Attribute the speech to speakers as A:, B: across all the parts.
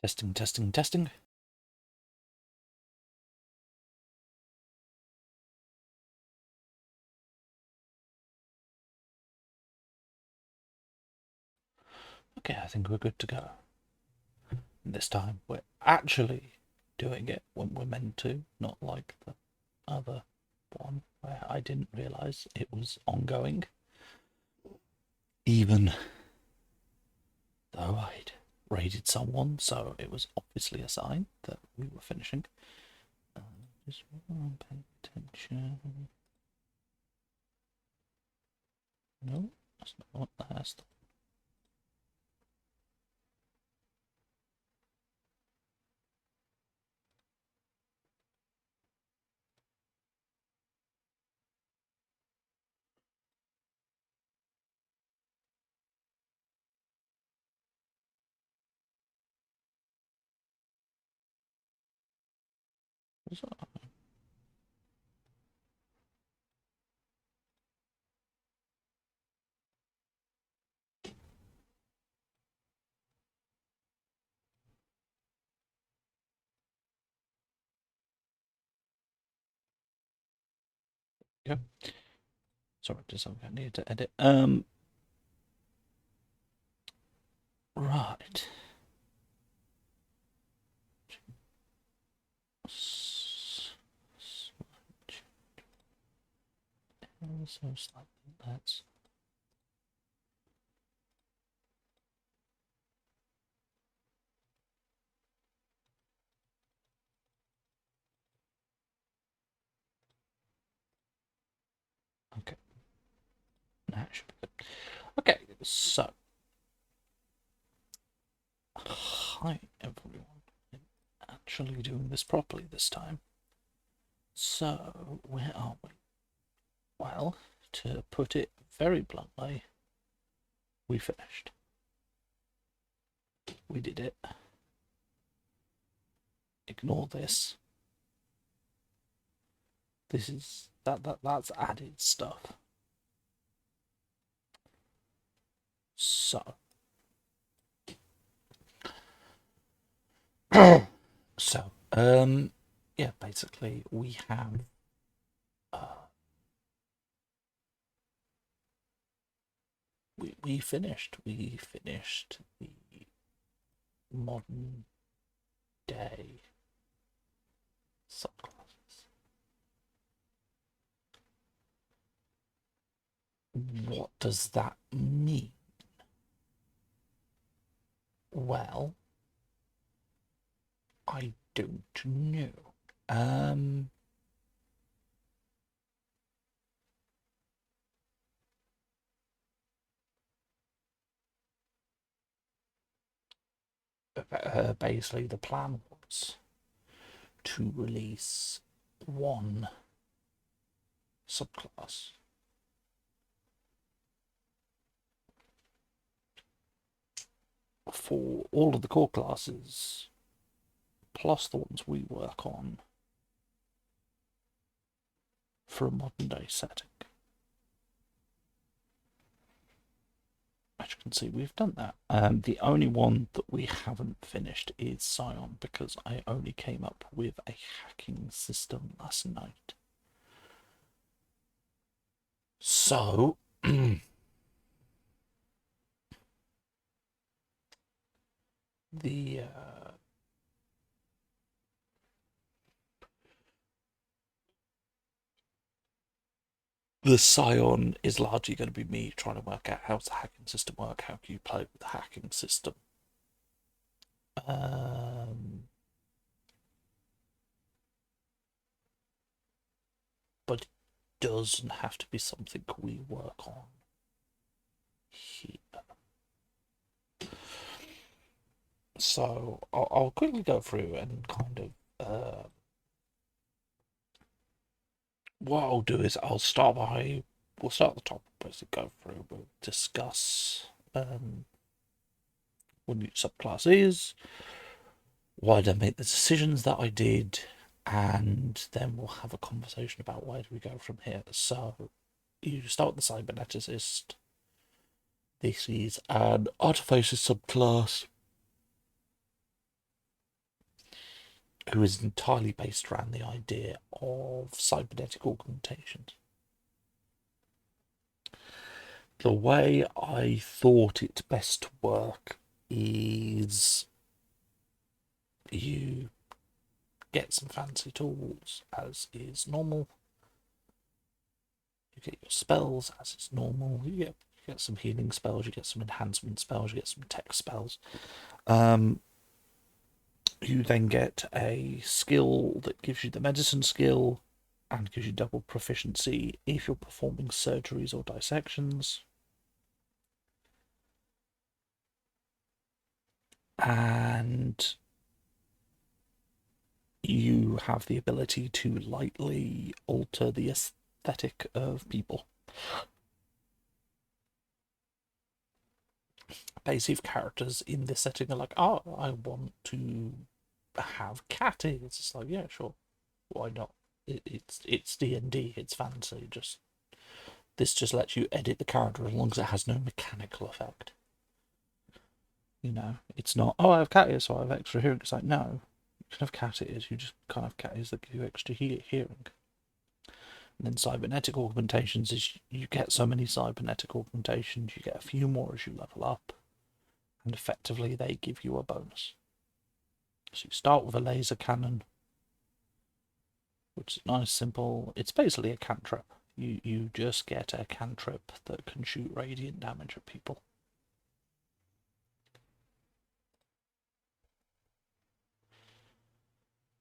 A: Testing, testing, testing. Okay, I think we're good to go. This time we're actually doing it when we're meant to, not like the other one where I didn't realise it was ongoing. Even though I'd raided someone, so it was obviously a sign that we were finishing. Just pay attention. No, that's not what that's. Yeah. Sorry, just something I needed to edit. Right. So slightly. That's okay. That should be good. Okay, so hi everyone. I'm actually doing this properly this time. So where are we? Well, to put it very bluntly, we finished. We did it. Ignore this. This is that's added stuff. So so yeah, basically we have we finished the modern day subclasses. What does that mean? Well, I don't know. Basically, the plan was to release one subclass for all of the core classes, plus the ones we work on for a modern day setting. As you can see, we've done that. The only one that we haven't finished is Scion, because I only came up with a hacking system last night. So, the Scion is largely going to be me trying to work out how's the hacking system work, how can you play with the hacking system. But it doesn't have to be something we work on here. So I'll quickly go through and kind of what I'll do is we'll start at the top, basically go through, we'll discuss what each subclass is, why did I make the decisions that I did, and then we'll have a conversation about where do we go from here. So you start with the cyberneticist. This is an artificer subclass. who is entirely based around the idea of cybernetic augmentations. The way I thought it best to work is you get some fancy tools as is normal. You get your spells as is normal. You get some healing spells, you get some enhancement spells, you get some tech spells. You then get a skill that gives you the medicine skill and gives you double proficiency if you're performing surgeries or dissections. And you have the ability to lightly alter the aesthetic of people. Basic characters in this setting are like, oh, I want to have cat ears. It's like, yeah, sure, why not? It's D&D. It's fancy. This just lets you edit the character as long as it has no mechanical effect. You know, it's not, oh, I have cat ears, so I have extra hearing. It's like, no, you can have cat ears. You just can't have cat ears that give you extra hearing. And then cybernetic augmentations is you get so many cybernetic augmentations, you get a few more as you level up, and effectively they give you a bonus. So you start with a laser cannon, which is nice, simple. It's basically a cantrip. You just get a cantrip that can shoot radiant damage at people.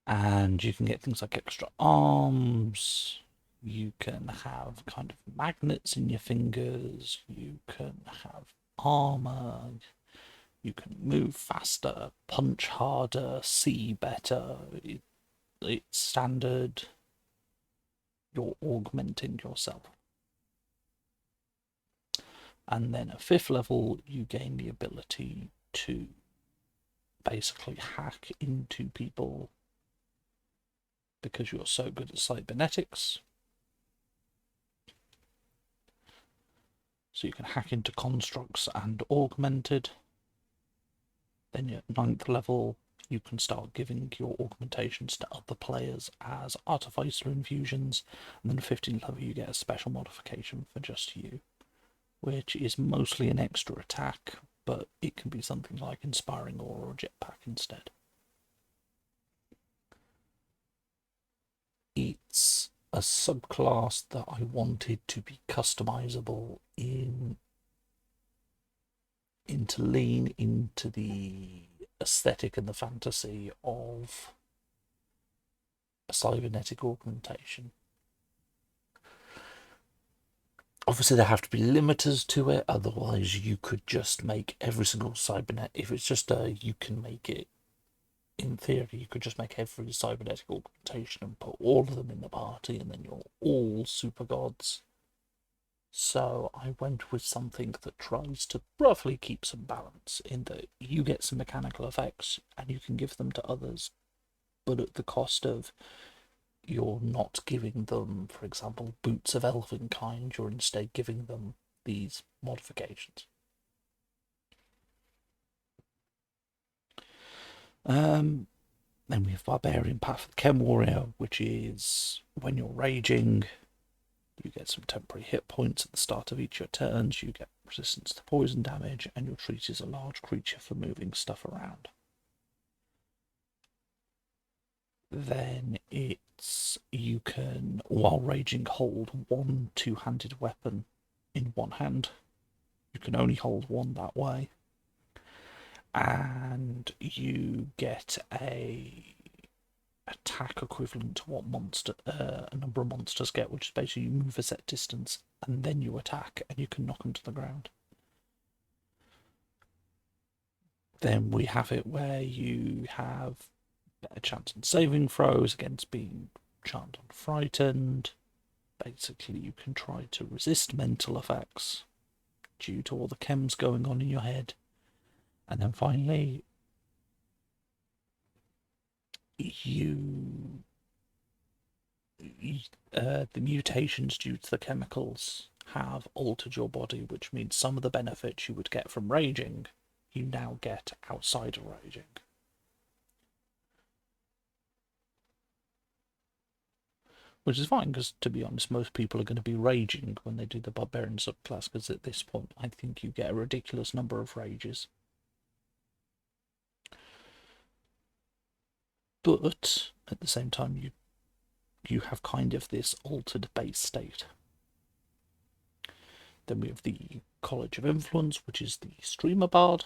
A: And you can get things like extra arms. You can have kind of magnets in your fingers. You can have armor. You can move faster, punch harder, see better. It's standard. You're augmenting yourself. And then at 5th level, you gain the ability to basically hack into people because you're so good at cybernetics. So you can hack into constructs and augmented. Then at 9th level, you can start giving your augmentations to other players as artificer infusions. And then 15th level, you get a special modification for just you, which is mostly an extra attack, but it can be something like Inspiring Aura or Jetpack instead. It's a subclass that I wanted to be customizable to lean into the aesthetic and the fantasy of a cybernetic augmentation. Obviously, there have to be limiters to it, otherwise you could just make every single cybernet. If it's just you can make it, in theory, you could just make every cybernetic augmentation and put all of them in the party, and then you're all super gods. So I went with something that tries to roughly keep some balance in that you get some mechanical effects and you can give them to others, but at the cost of you're not giving them, for example, boots of elven kind, you're instead giving them these modifications. Then we have Barbarian Path of the Chem Warrior, which is when you're raging, you get some temporary hit points at the start of each of your turns, you get resistance to poison damage, and you're treated as a large creature for moving stuff around. Then it's you can, while raging, hold one two-handed weapon in one hand. You can only hold one that way. And you get a attack equivalent to what a number of monsters get, which is basically you move a set distance and then you attack and you can knock them to the ground. Then we have it where you have better chance on saving throws against being charmed and frightened. Basically, you can try to resist mental effects due to all the chems going on in your head. And then finally, the mutations due to the chemicals have altered your body, which means some of the benefits you would get from raging, you now get outside of raging. which is fine, because to be honest, most people are going to be raging when they do the barbarian subclass, because at this point I think you get a ridiculous number of rages. But at the same time, you have kind of this altered base state. Then we have the College of Influence, which is the Streamer Bard.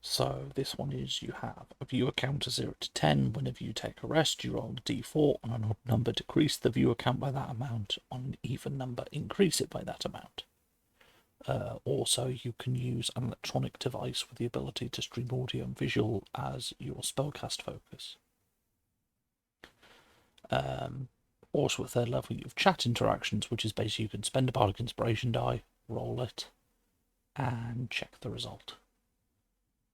A: So this one is, you have a viewer count of 0 to 10. Whenever you take a rest, you roll a d4. On an odd number, decrease the viewer count by that amount. On an even number, increase it by that amount. Also, you can use an electronic device with the ability to stream audio and visual as your spellcast focus. Also, at third level, you have chat interactions, which is basically you can spend a bardic inspiration die, roll it, and check the result.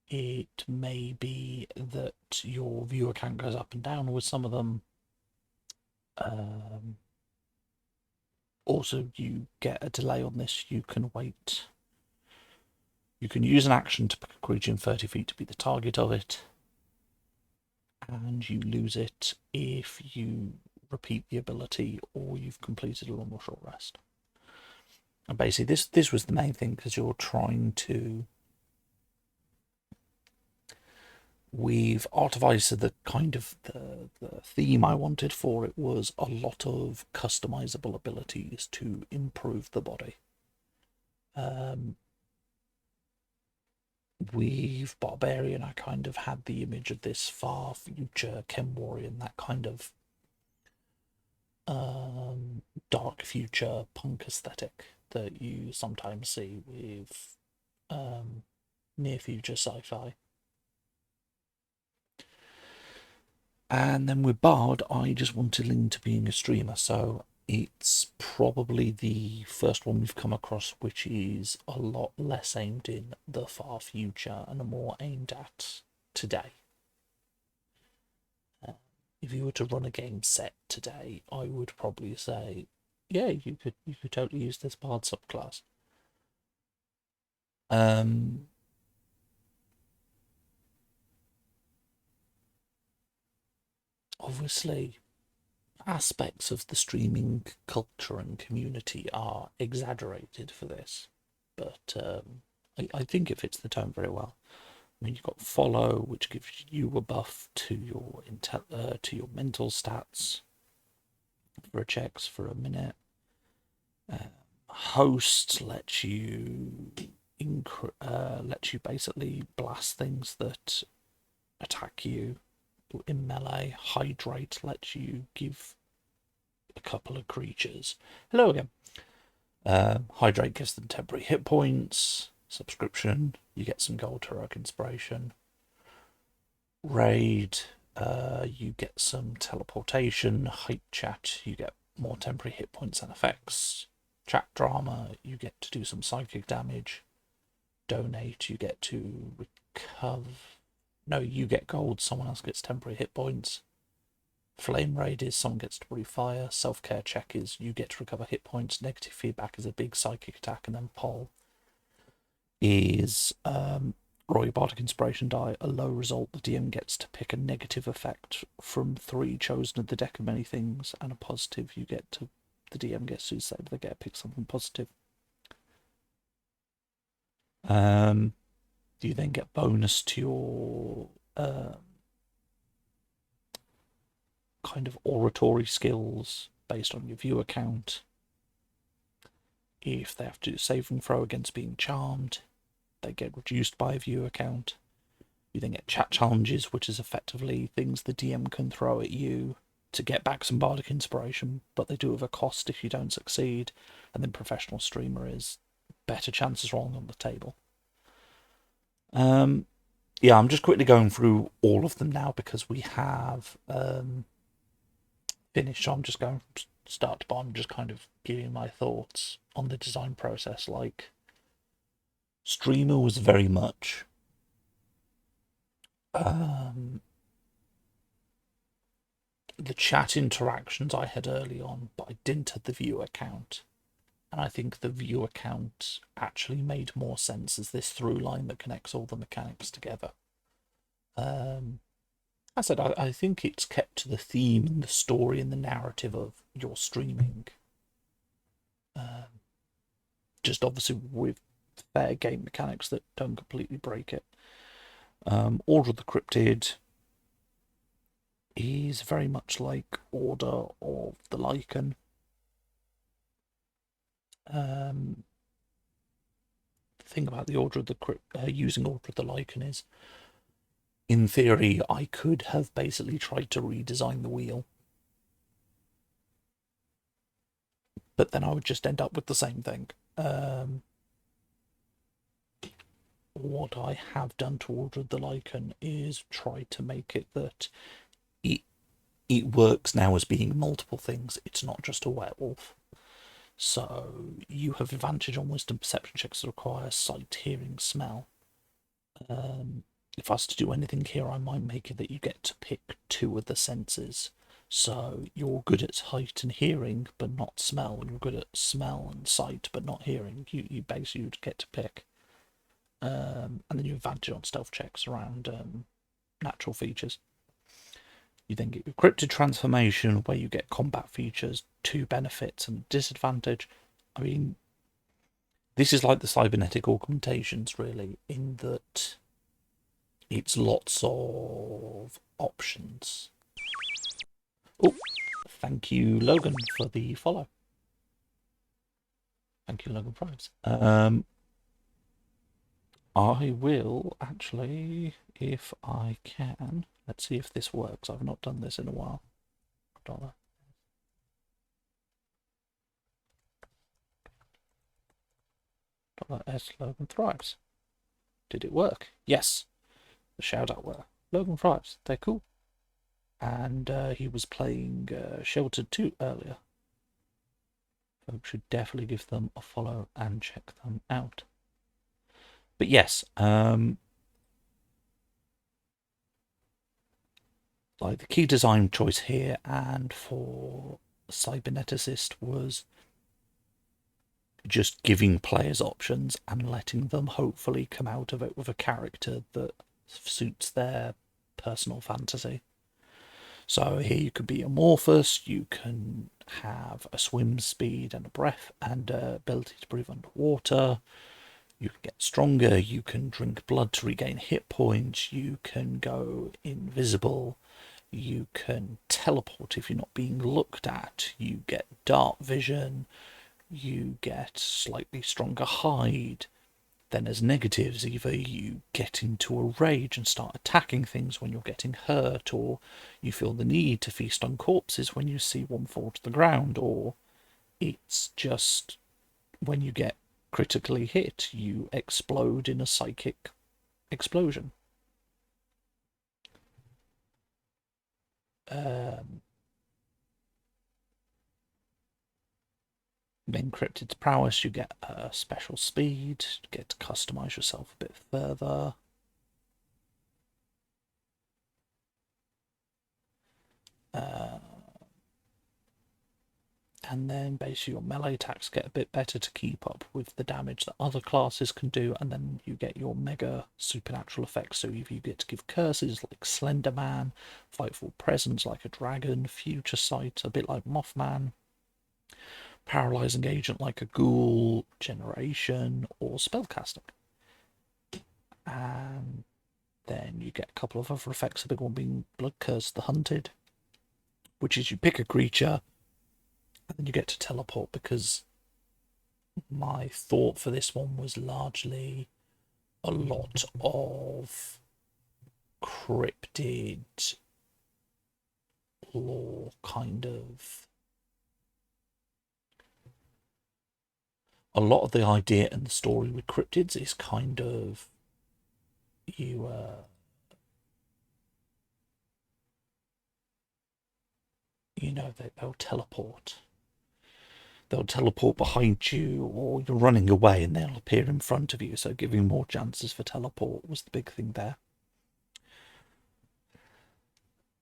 A: It may be that your viewer count goes up and down with some of them. Also, you get a delay on this. You can wait. You can use an action to pick a creature in 30 feet to be the target of it, and you lose it if you repeat the ability or you've completed a long or short rest. And basically, this was the main thing, because you're trying to weave Artificer. The kind of the theme I wanted for it was a lot of customizable abilities to improve the body. With Barbarian, I kind of had the image of this far future Chem Warrior, that kind of dark future punk aesthetic that you sometimes see with near future sci-fi. And then with Bard, I just wanted to lean to being a streamer, so it's probably the first one we've come across which is a lot less aimed in the far future and more aimed at today. If you were to run a game set today, I would probably say, yeah, you could totally use this Bard subclass. Obviously, aspects of the streaming culture and community are exaggerated for this, but I think it fits the tone very well. I mean, you've got follow, which gives you a buff to your mental stats for checks for a minute. Host lets you basically blast things that attack you in melee. Hydrate lets you give a couple of creatures. Hello again. Hydrate gives them temporary hit points. Subscription, you get some gold heroic inspiration. Raid, you get some teleportation. Hype chat, you get more temporary hit points and effects. Chat drama, you get to do some psychic damage. Donate, you get to recover. No, you get gold, someone else gets temporary hit points. Flame raid is someone gets to breathe fire. Self-care check is you get to recover hit points. Negative feedback is a big psychic attack. And then poll is roll your bardic inspiration die. A low result, the DM gets to pick a negative effect from 3 chosen of the deck of many things, and a positive, the DM gets to say they get to pick something positive. You then get bonus to your kind of oratory skills based on your viewer count. If they have to do a saving throw against being charmed, they get reduced by a viewer count. You then get chat challenges, which is effectively things the DM can throw at you to get back some bardic inspiration, but they do have a cost if you don't succeed. And then professional streamer is better chances rolling on the table. Yeah, I'm just quickly going through all of them now because we have finished. So I'm just going from start to bottom, just kind of giving my thoughts on the design process. Like, streamer was very much the chat interactions I had early on, but I didn't have the viewer count. And I think the viewer count actually made more sense as this through line that connects all the mechanics together. And I said, I think it's kept to the theme and the story and the narrative of your streaming. Just obviously with fair game mechanics that don't completely break it. Order of the Cryptid is very much like Order of the Lycan. The thing about the Order of the using Order of the Lycan is, in theory, I could have basically tried to redesign the wheel, but then I would just end up with the same thing. What I have done to Order of the Lycan is try to make it that it works now as being multiple things. It's not just a werewolf. So you have advantage on wisdom perception checks that require sight, hearing, smell. If I was to do anything here, I might make it that you get to pick 2 of the senses. So you're good at sight and hearing, but not smell. You're good at smell and sight, but not hearing. You basically would get to pick. And then you have advantage on stealth checks around natural features. You then get your cryptid transformation, where you get combat features, 2 benefits and disadvantage. I mean, this is like the cybernetic augmentations, really, in that it's lots of options. Oh, thank you, Logan, for the follow. Thank you, Logan Prives. I will actually, if I can, let's see if this works. I've not done this in a while. $S Logan Thrives. Did it work? Yes. The shout out were Logan Thrives. They're cool. And he was playing Sheltered 2 earlier. Folks should definitely give them a follow and check them out. But yes, like the key design choice here and for Cyberneticist was just giving players options and letting them hopefully come out of it with a character that suits their personal fantasy. So here you could be amorphous, you can have a swim speed and a breath and ability to breathe underwater. You can get stronger, you can drink blood to regain hit points, you can go invisible, you can teleport if you're not being looked at, you get dark vision, you get slightly stronger hide. Then as negatives, either you get into a rage and start attacking things when you're getting hurt, or you feel the need to feast on corpses when you see one fall to the ground, or it's just when you get critically hit, you explode in a psychic explosion. Encrypted prowess, you get a special speed, you get to customize yourself a bit further. And then basically your melee attacks get a bit better to keep up with the damage that other classes can do, and then you get your mega supernatural effects. So if you get to give curses like Slender Man, Fightful Presence like a dragon, Future Sight a bit like Mothman, Paralyzing Agent like a ghoul, Generation, or Spellcasting. And then you get a couple of other effects, the big one being Blood Curse the Hunted, which is you pick a creature and then you get to teleport, because my thought for this one was largely a lot of cryptid lore kind of. A lot of the idea and the story with cryptids is kind of you know, they'll teleport. They'll teleport behind you, or you're running away and they'll appear in front of you, so giving more chances for teleport was the big thing there.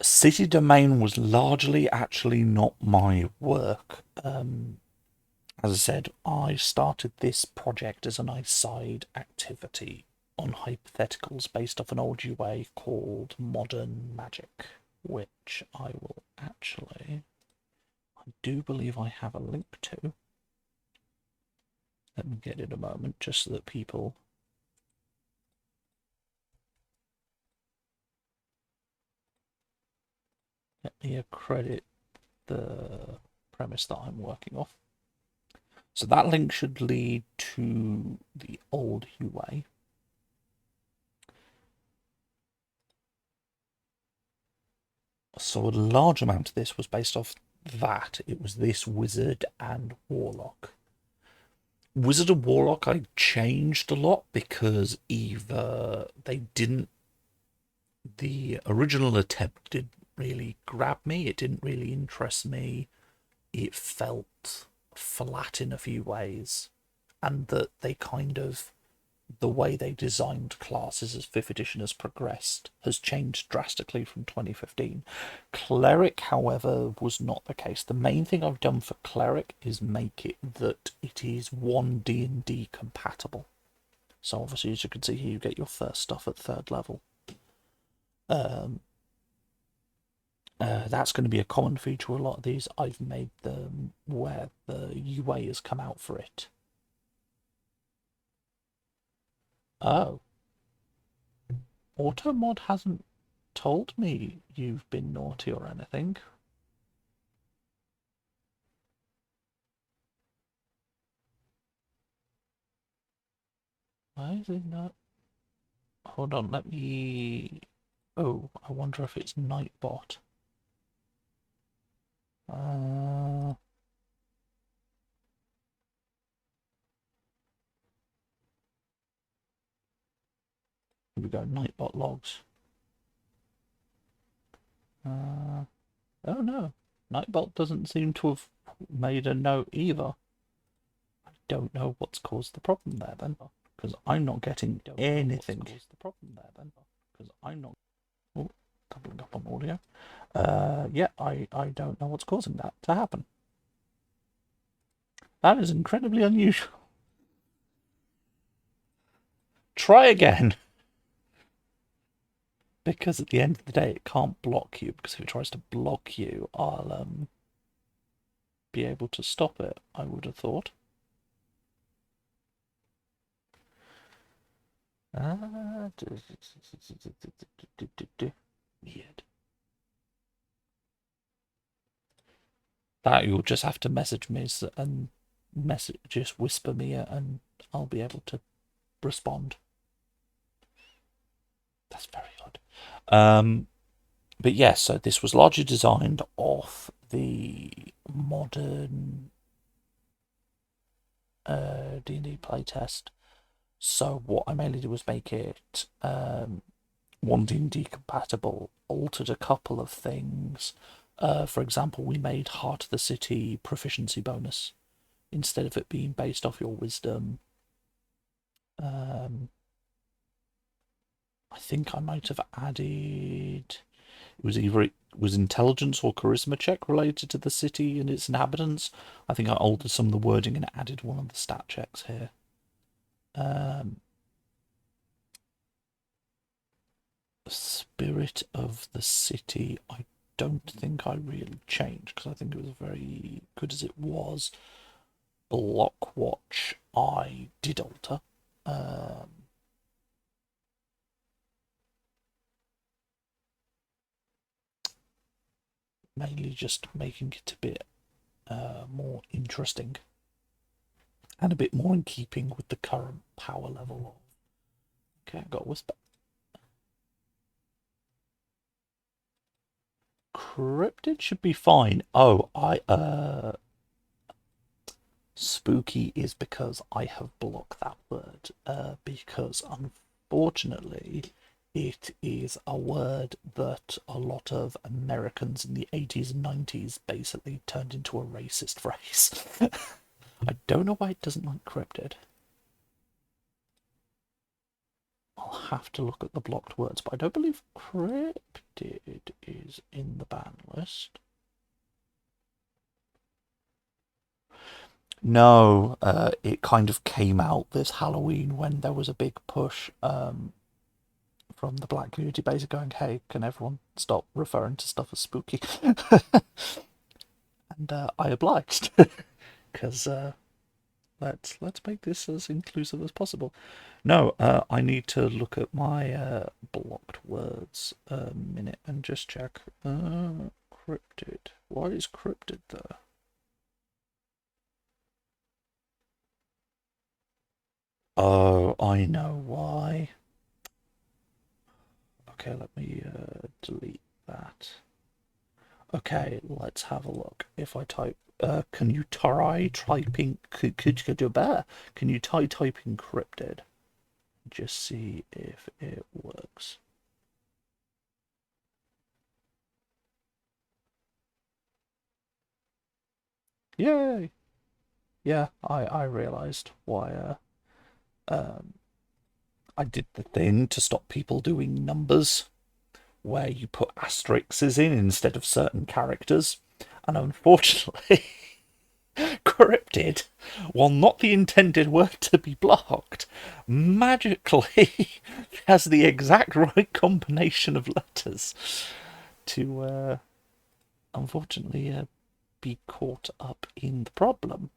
A: City Domain was largely actually not my work. As I said, I started this project as a nice side activity on hypotheticals based off an old UA called Modern Magic, which I will actually, I do believe I have a link to. Let me get it a moment, just so that people let me accredit the premise that I'm working off. So that link should lead to the old UA. So a large amount of this was based off that. It was this wizard and warlock. Wizard and warlock I changed a lot because either they didn't, the original attempt didn't really grab me, it didn't really interest me, it felt flat in a few ways, and that they kind of, the way they designed classes as 5th edition has progressed has changed drastically from 2015. Cleric, however, was not the case. The main thing I've done for Cleric is make it that it is 1 D&D compatible. So obviously, as you can see here, you get your first stuff at 3rd level. That's going to be a common feature with a lot of these. I've made them where the UA has come out for it. Oh. Automod hasn't told me you've been naughty or anything. Why is it not? Hold on, let me... Oh, I wonder if it's Nightbot. Here we go, Nightbot logs. Oh no, Nightbot doesn't seem to have made a note either. I don't know what's caused the problem there then, because I'm not getting anything. Caused the problem there then, because I'm not. Oh, doubling up on audio. Yeah, I don't know what's causing that to happen. That is incredibly unusual. Try again. Because at the end of the day, it can't block you, because if it tries to block you, I'll be able to stop it, I would have thought. Weird. That you'll just have to message me and just whisper me and I'll be able to respond. That's very odd. But yes, so this was largely designed off the modern D&D playtest. So what I mainly did was make it 1 D&D compatible, altered a couple of things. For example, we made Heart of the City proficiency bonus instead of it being based off your wisdom. I think I might have added, it was either intelligence or charisma check related to the city and its inhabitants. I think I altered some of the wording and added one of the stat checks here. Spirit of the city, I don't think I really changed because I think it was very good as it was. Block watch, I did alter. Mainly just making it a bit more interesting and a bit more in keeping with the current power level. Okay, I got a whisper. Cryptid should be fine. Oh, spooky is because I have blocked that word, because unfortunately it is a word that a lot of Americans in the 80s and 90s basically turned into a racist phrase. I don't know why it doesn't like cryptid. I'll have to look at the blocked words, but I don't believe cryptid is in the ban list. No, it kind of came out this Halloween when there was a big push from the black community basically going, hey, can everyone stop referring to stuff as spooky? And I obliged, because let's make this as inclusive as possible. No, I need to look at my blocked words a minute and just check. Cryptid. Why is cryptid there? Oh, I know why. Okay, let me delete that. Okay, let's have a look. If I type, can you try typing? Could you do better? Can you type encrypted? Just see if it works. Yay! Yeah, I realised why I did the thing to stop people doing numbers where you put asterisks in instead of certain characters, and unfortunately, cryptid, while not the intended word to be blocked, magically has the exact right combination of letters to, unfortunately, be caught up in the problem.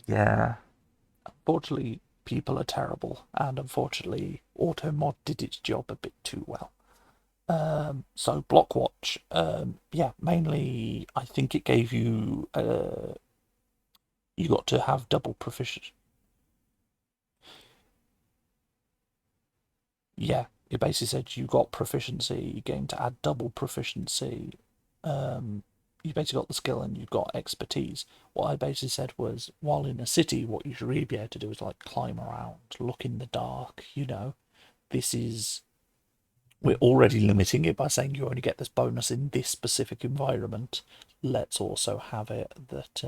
A: Yeah, unfortunately, people are terrible, and unfortunately, Automod did its job a bit too well. So Blockwatch, yeah, mainly I think it gave you you got to have double proficiency. Yeah, it basically said you got proficiency, you gain to add double proficiency. You basically got the skill and you got expertise. What I basically said was, while in a city, what you should really be able to do is like climb around, look in the dark. This is we're already limiting it by saying you only get this bonus in this specific environment. Let's also have it that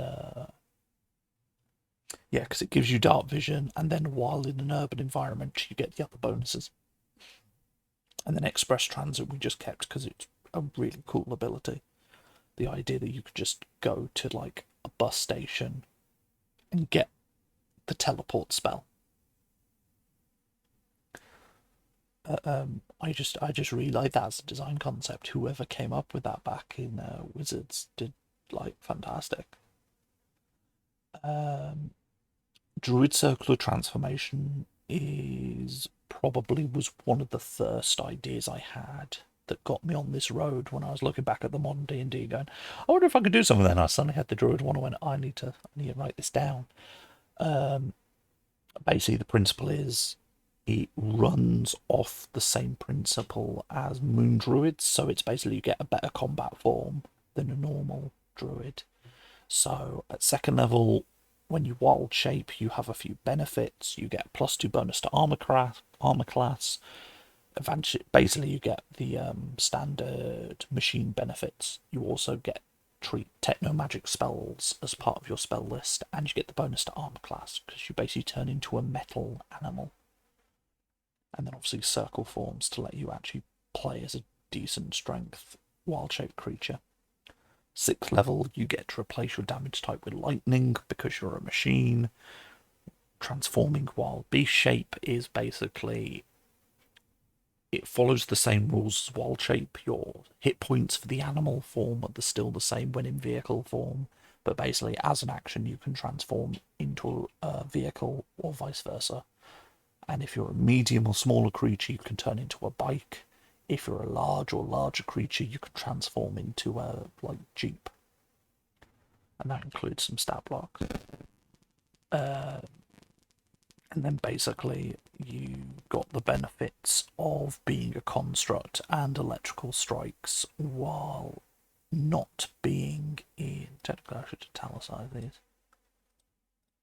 A: yeah, because it gives you dark vision, and then while in an urban environment, you get the other bonuses. And then express transit we just kept because it's a really cool ability. The idea that you could just go to like a bus station and get the teleport spell. I just really like that as a design concept. Whoever came up with that back in Wizards did like fantastic. Um, Druid Circular Transformation is probably was one of the first ideas I had that got me on this road when I was looking back at the modern D&D going, I wonder if I could do something then. I suddenly had the Druid one and went, I need to write this down. Basically the principle is it runs off the same principle as Moon Druids, so it's basically you get a better combat form than a normal Druid. So at second level, when you wild shape, you have a few benefits. You get +2 bonus to armor class. Basically, you get the standard machine benefits. You also get treat techno magic spells as part of your spell list, and you get the bonus to armor class because you basically turn into a metal animal. And then obviously circle forms to let you actually play as a decent strength wild shape creature. 6th level, you get to replace your damage type with lightning because you're a machine. Transforming wild beast shape is basically it follows the same rules as wild shape. Your hit points for the animal form are still the same when in vehicle form, but basically as an action you can transform into a vehicle or vice versa. And if you're a medium or smaller creature, you can turn into a bike. If you're a large or larger creature, you can transform into a like jeep, and that includes some stat blocks. Uh, and then basically you got the benefits of being a construct and electrical strikes while not being in. Technically, I should italicize these.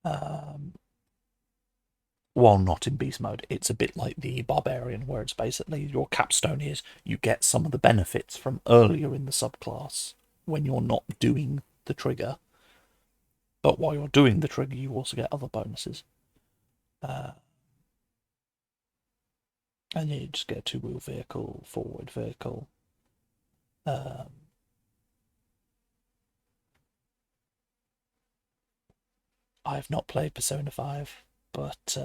A: Um, while not in beast mode, it's a bit like the barbarian, where it's basically your capstone is you get some of the benefits from earlier in the subclass when you're not doing the trigger, but while you're doing the trigger, you also get other bonuses. Uh, and yeah, you just get a 2-wheel vehicle, forward vehicle. Um, I have not played Persona 5, but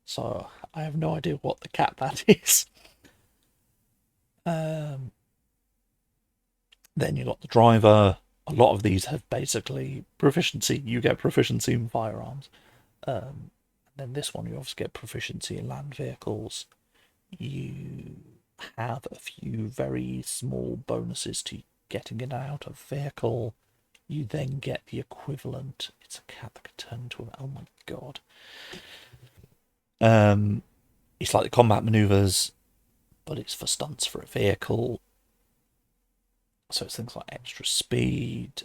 A: so I have no idea what the cat that is. Um, then you got the driver. A lot of these have basically proficiency. You get proficiency in firearms. And then this one, you obviously get proficiency in land vehicles. You have a few very small bonuses to getting in and out of vehicle. You then get the equivalent. It's a cat that could turn into a. Oh my god. It's like the combat maneuvers, but it's for stunts for a vehicle. So it's things like extra speed,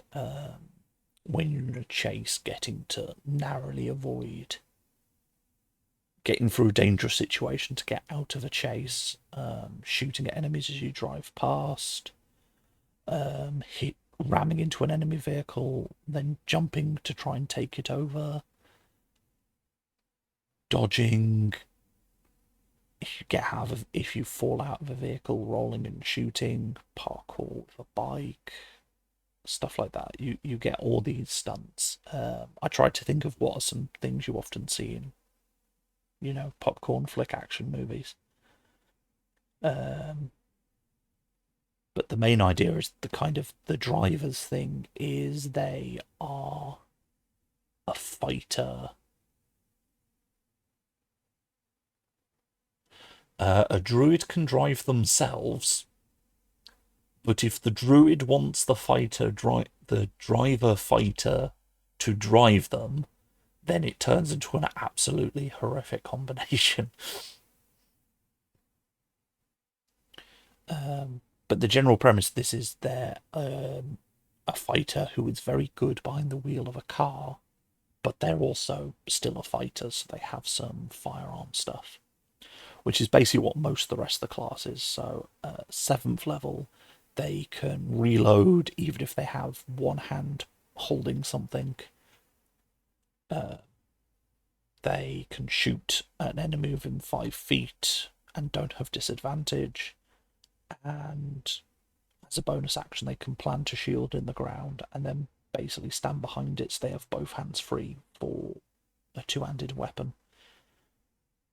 A: when you're in a chase, getting to narrowly avoid getting through a dangerous situation to get out of a chase, shooting at enemies as you drive past, ramming into an enemy vehicle, then jumping to try and take it over, dodging. If you fall out of a vehicle, rolling and shooting, parkour with a bike, stuff like that. You get all these stunts. I tried to think of what are some things you often see in, popcorn flick action movies. Um, but the main idea is the kind of the drivers thing is they are a fighter. A druid can drive themselves, but if the druid wants the driver fighter to drive them, then it turns into an absolutely horrific combination. But the general premise of this is they're a fighter who is very good behind the wheel of a car, but they're also still a fighter, so they have some firearm stuff, which is basically what most of the rest of the class is. So, 7th level, they can reload even if they have one hand holding something. They can shoot an enemy within 5 feet and don't have disadvantage. And as a bonus action, they can plant a shield in the ground and then basically stand behind it so they have both hands free for a two-handed weapon.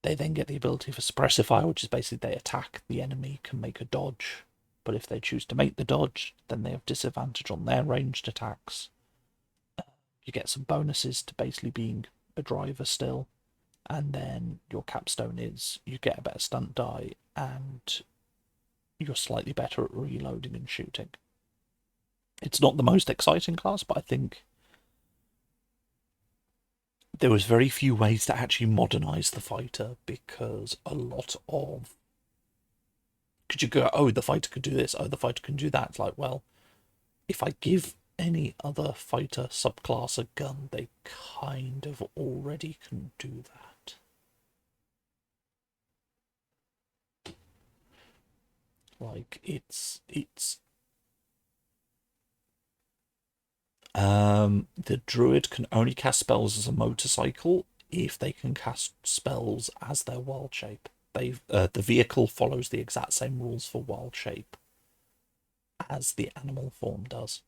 A: They then get the ability for suppressive fire, which is basically they attack, the enemy can make a dodge, but if they choose to make the dodge, then they have disadvantage on their ranged attacks. You get some bonuses to basically being a driver still, and then your capstone is you get a better stunt die and you're slightly better at reloading and shooting. It's not the most exciting class, but I think there was very few ways to actually modernize the fighter, because a lot of could you go, oh, the fighter could do this, oh, the fighter can do that. It's like, well, if I give any other fighter subclass a gun, they kind of already can do that. Like the druid can only cast spells as a motorcycle if they can cast spells as their wild shape. The vehicle follows the exact same rules for wild shape as the animal form does.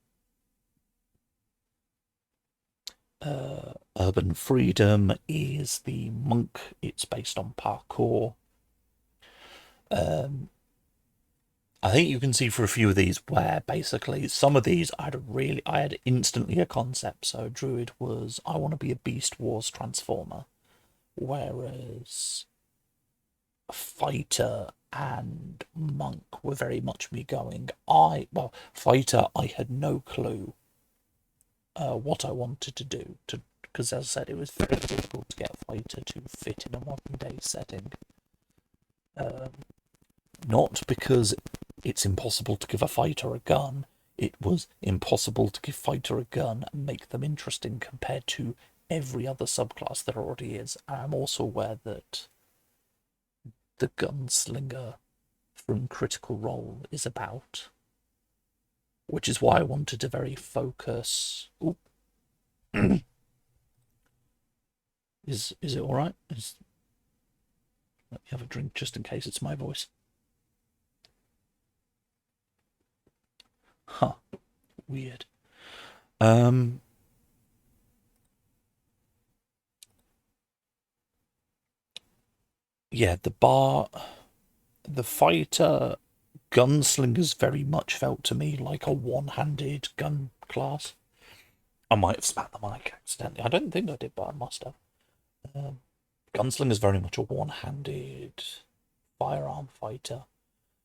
A: Urban Freedom is the monk. It's based on parkour. I think you can see for a few of these where basically some of these I had instantly a concept. So Druid was I want to be a Beast Wars Transformer, whereas Fighter and Monk were very much me going. Fighter I had no clue what I wanted to do because as I said it was very difficult to get Fighter to fit in a modern day setting. Not because it's impossible to give a fighter a gun, it was impossible to give fighter a gun and make them interesting compared to every other subclass there already is. I'm also aware that the gunslinger from Critical Role is about, which is why I wanted to very focus. Ooh. Is it all right? Let me have a drink just in case it's my voice. Huh. Weird. yeah, the fighter gunslingers very much felt to me like a one-handed gun class. I might have spat the mic accidentally. I don't think I did, but I must have. Gunslinger's very much a one-handed firearm fighter.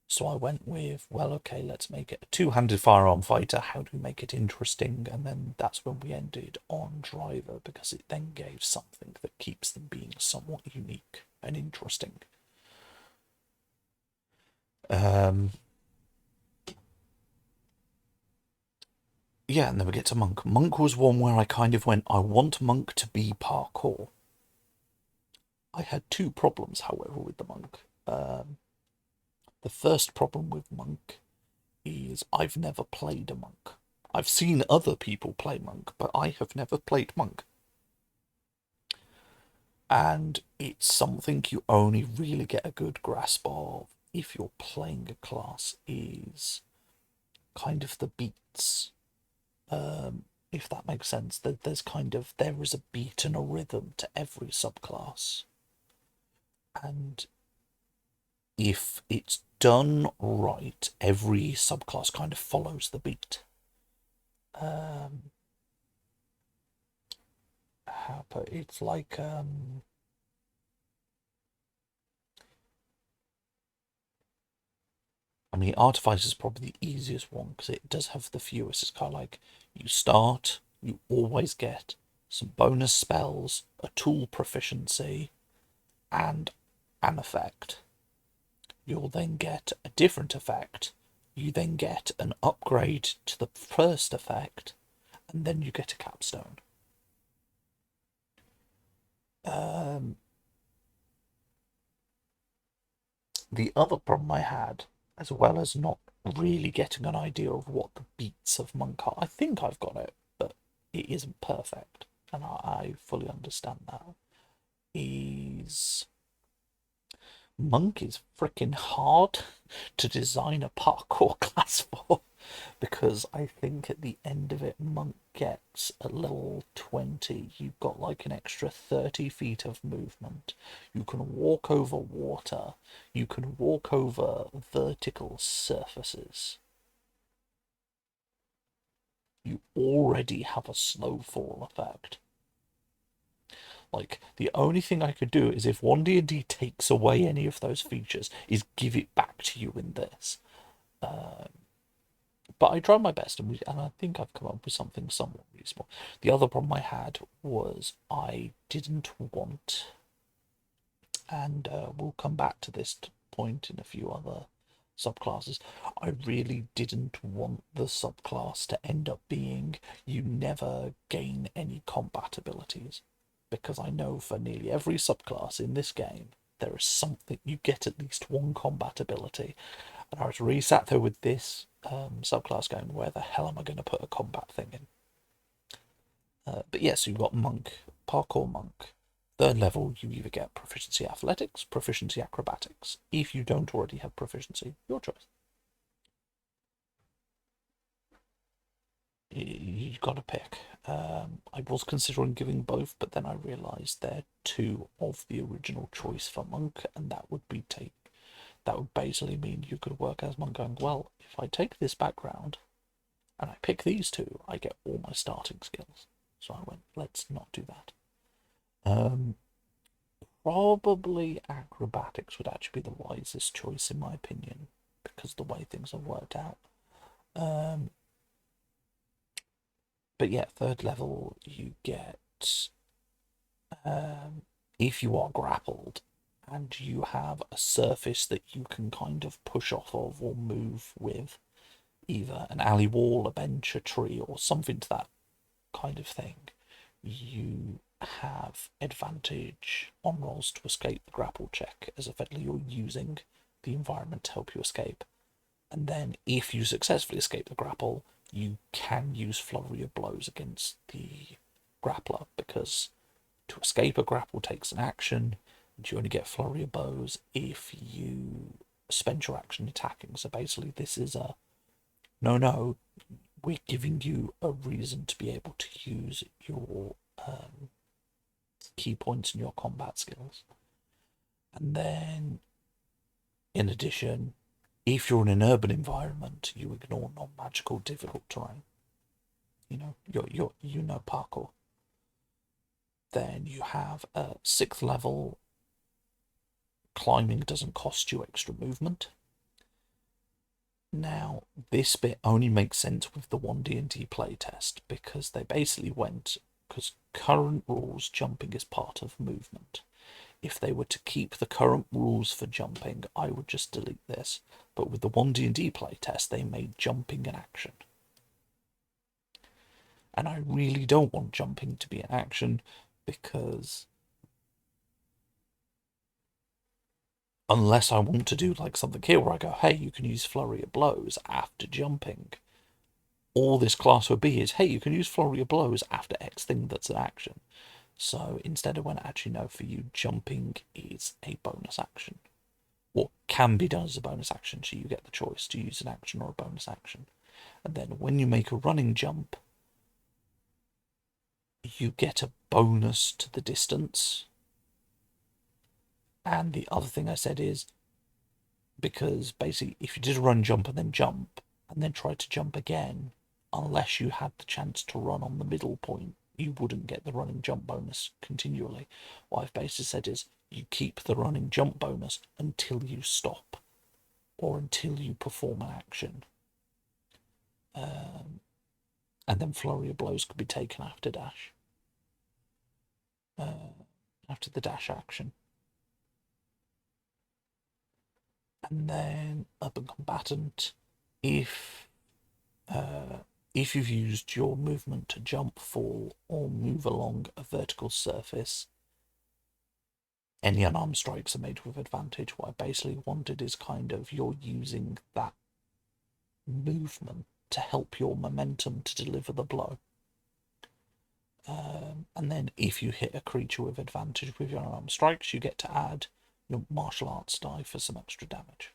A: So I went with, well, okay, let's make it a two-handed firearm fighter. How do we make it interesting? And then that's when we ended on Driver, because it then gave something that keeps them being somewhat unique and interesting. Um, yeah, and then we get to Monk. Monk was one where I kind of went, I want Monk to be parkour. I had two problems, however, with the Monk. The first problem with Monk is I've never played a Monk. I've seen other people play Monk, but I have never played Monk. And it's something you only really get a good grasp of if you're playing a class is kind of the beats. If that makes sense, that there is a beat and a rhythm to every subclass, and if it's done right, every subclass kind of follows the beat. It's like I mean, Artifice is probably the easiest one because it does have the fewest. It's kind of like you start, you always get some bonus spells, a tool proficiency, and an effect. You'll then get a different effect. You then get an upgrade to the first effect, and then you get a capstone. The other problem I had, as well as not really getting an idea of what the beats of Monk are, I think I've got it, but it isn't perfect, and I fully understand that, is Monk is freaking hard to design a parkour class for. Because I think at the end of it, Monk gets at level 20, you've got like an extra 30 feet of movement. You can walk over water, you can walk over vertical surfaces. You already have a snowfall effect. Like, the only thing I could do is if 1D&D takes away any of those features, is give it back to you in this. But I tried my best, and I think I've come up with something somewhat reasonable. The other problem I had was I didn't want, and we'll come back to this point in a few other subclasses. I really didn't want the subclass to end up being you never gain any combat abilities, because I know for nearly every subclass in this game there is something you get at least one combat ability, and I was really sat there with this subclass going, where the hell am I going to put a combat thing in? But yes, you've got Monk, Parkour Monk. Third level, you either get Proficiency Athletics, Proficiency Acrobatics. If you don't already have Proficiency, your choice. You've got to pick. I was considering giving both, but then I realised they're two of the original choice for Monk, and that would basically mean you could work as Monk going, well, if I take this background and I pick these two, I get all my starting skills. So I went, let's not do that. Probably acrobatics would actually be the wisest choice in my opinion, because the way things have worked out. But yeah, third level you get, if you are grappled and you have a surface that you can kind of push off of or move with, either an alley wall, a bench, a tree, or something to that kind of thing, you have advantage on rolls to escape the grapple check, as effectively you're using the environment to help you escape. And then if you successfully escape the grapple, you can use flurry of blows against the grappler, because to escape a grapple takes an action, and you only get flurry of blows if you spend your action attacking. So basically this is a no, we're giving you a reason to be able to use your key points in your combat skills. And then, in addition, if you're in an urban environment, you ignore non-magical difficult terrain. You know parkour. Then you have a 6th level. Climbing doesn't cost you extra movement. Now, this bit only makes sense with the 1D&D playtest because they basically went, because current rules, jumping is part of movement. If they were to keep the current rules for jumping, I would just delete this. But with the 1D&D playtest, they made jumping an action. And I really don't want jumping to be an action because unless I want to do like something here where I go, hey, you can use flurry of blows after jumping. All this class would be is, hey, you can use flurry of blows after X thing that's an action. So instead of when actually no, for you, jumping is a bonus action. Or can be done as a bonus action, so you get the choice to use an action or a bonus action. And then when you make a running jump, you get a bonus to the distance. And the other thing I said is, because basically if you did a run jump and then try to jump again, unless you had the chance to run on the middle point, you wouldn't get the running jump bonus continually. What I've basically said is you keep the running jump bonus until you stop or until you perform an action. And then flurry of blows could be taken after dash. After the dash action. And then urban combatant, if you've used your movement to jump, fall, or move along a vertical surface, any unarmed strikes are made with advantage. What I basically wanted is kind of you're using that movement to help your momentum to deliver the blow. And then if you hit a creature with advantage with your unarmed strikes, you get to add your martial arts die for some extra damage.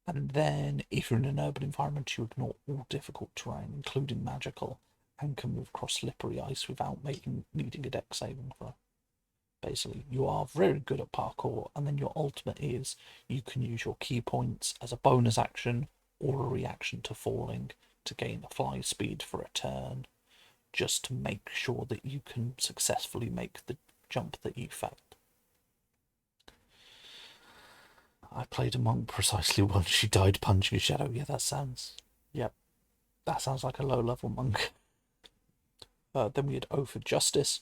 A: And then if you're in an urban environment, you ignore all difficult terrain, including magical, and can move across slippery ice without needing a dex saving throw. Basically, you are very good at parkour, and then your ultimate is you can use your key points as a bonus action or a reaction to falling to gain a fly speed for a turn, just to make sure that you can successfully make the jump that you failed. I played a monk precisely once. She died punching a shadow. Yeah, that sounds like a low-level monk. Then we had Oath of Justice.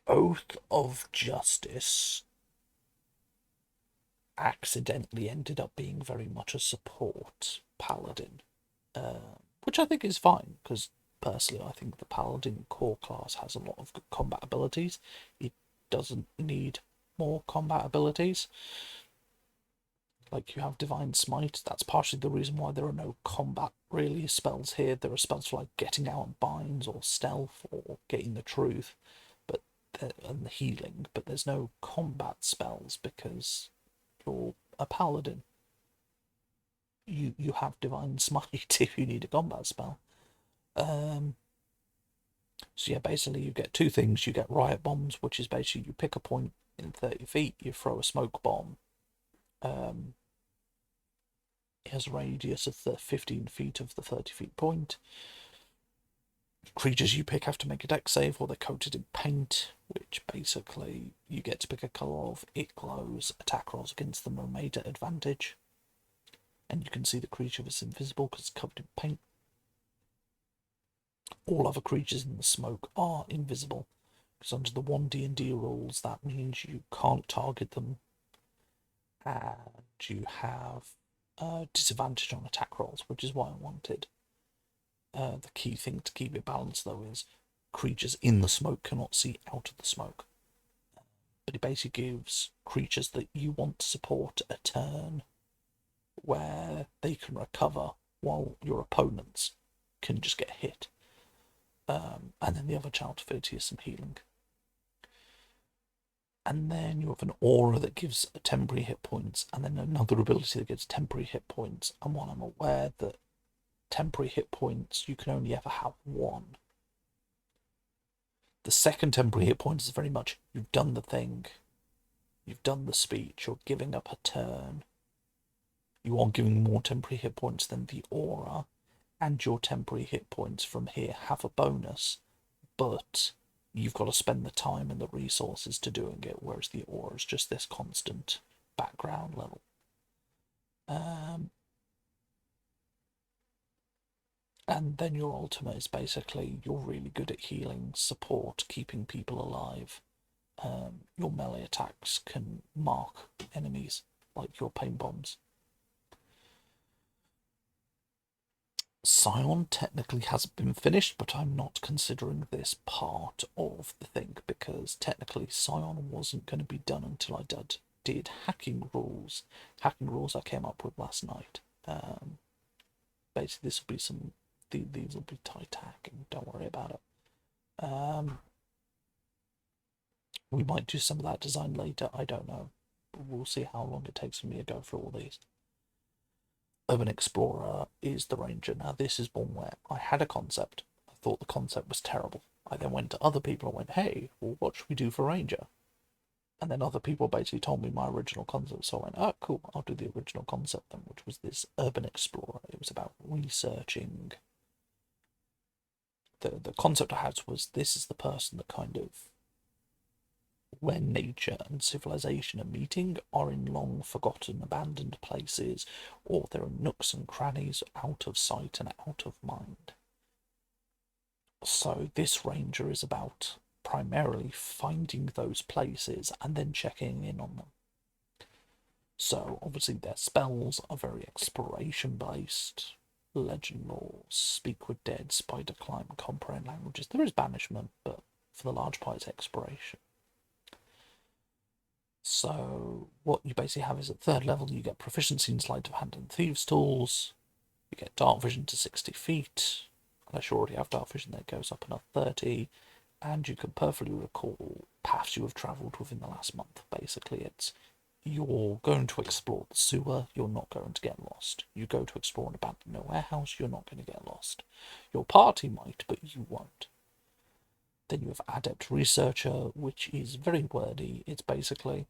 A: Oath of Justice accidentally ended up being very much a support paladin, which I think is fine, because personally I think the paladin core class has a lot of good combat abilities. It doesn't need more combat abilities. Like, you have Divine Smite, that's partially the reason why there are no combat really spells here. There are spells for like getting out of binds or stealth or getting the truth, and the healing, but there's no combat spells because you're a paladin. You have Divine Smite if you need a combat spell. So yeah, basically you get two things. You get Riot Bombs, which is basically you pick a point in 30 feet, you throw a smoke bomb. It has a radius of 15 feet of the 30 feet point. Creatures you pick have to make a dex save, or they're coated in paint, which basically you get to pick a colour of. It glows. Attack rolls against them are made at advantage. And you can see the creature is invisible because it's covered in paint. All other creatures in the smoke are invisible, because under the 1D&D rules that means you can't target them, and you have disadvantage on attack rolls, which is what I wanted. The key thing to keep it balanced, though, is creatures in the smoke cannot see out of the smoke. But it basically gives creatures that you want to support a turn where they can recover while your opponents can just get hit. And then the other challenge ability is some healing. And then you have an aura that gives temporary hit points, and then another ability that gives temporary hit points. And while I'm aware that temporary hit points you can only ever have one, The second temporary hit point is very much, you've done the thing, you've done the speech, you're giving up a turn. You are giving more temporary hit points than the aura, and your temporary hit points from here have a bonus, but you've got to spend the time and the resources to doing it, whereas the aura is just this constant background level. And then your ultimate is basically, you're really good at healing, support, keeping people alive. Your melee attacks can mark enemies, like your pain bombs. Scion technically hasn't been finished, but I'm not considering this part of the thing, because technically Scion wasn't going to be done until I did hacking rules. Hacking rules I came up with last night. Basically, this will be these will be tight hacking, don't worry about it. We might do some of that design later, I don't know. But we'll see how long it takes for me to go through all these. Urban Explorer is the Ranger. Now this is one where I had a concept. I thought the concept was terrible. I then went to other people and went, hey, well, what should we do for Ranger? And then other people basically told me my original concept. So I went, oh, cool, I'll do the original concept then, which was this Urban Explorer. It was about researching. The concept I had was, this is the person that kind of, when nature and civilization are meeting, are in long forgotten abandoned places, or there are nooks and crannies out of sight and out of mind. So this ranger is about primarily finding those places and then checking in on them. So obviously their spells are very exploration based. Legend lore, speak with dead, spider climb, comprehend languages. There is banishment, but for the large part it's exploration. So what you basically have is at third level you get proficiency in sleight of hand and thieves tools. You get dark vision to 60 feet. Unless you already have dark vision, that goes up another 30. And you can perfectly recall paths you have travelled within the last month. Basically, it's, you're going to explore the sewer, you're not going to get lost. You go to explore an abandoned warehouse, you're not going to get lost. Your party might, but you won't. Then you have Adept Researcher, which is very wordy. It's basically,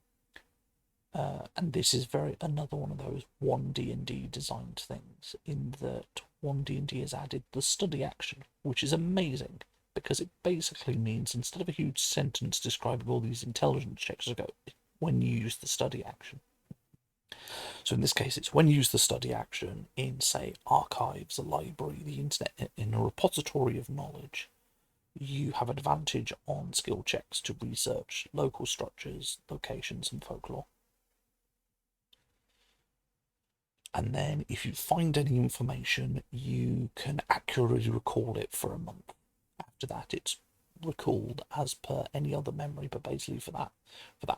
A: and this is another one of those one D&D designed things, in that one D&D has added the study action, which is amazing, because it basically means, instead of a huge sentence describing all these intelligence checks, go when you use the study action. So in this case, it's when you use the study action in, say, archives, a library, the internet, in a repository of knowledge, you have an advantage on skill checks to research local structures, locations, and folklore. And then if you find any information, you can accurately recall it for a month. After that, it's recalled as per any other memory, but basically for that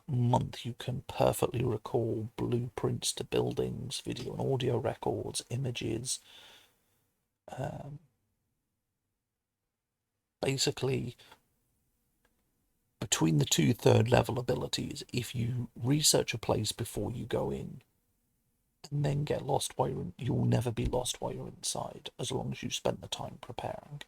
A: month you can perfectly recall blueprints to buildings, video and audio records, images. Basically, between the two third level abilities, if you research a place before you go in and then get lost while you're in, you'll never be lost while you're inside, as long as you spend the time preparing.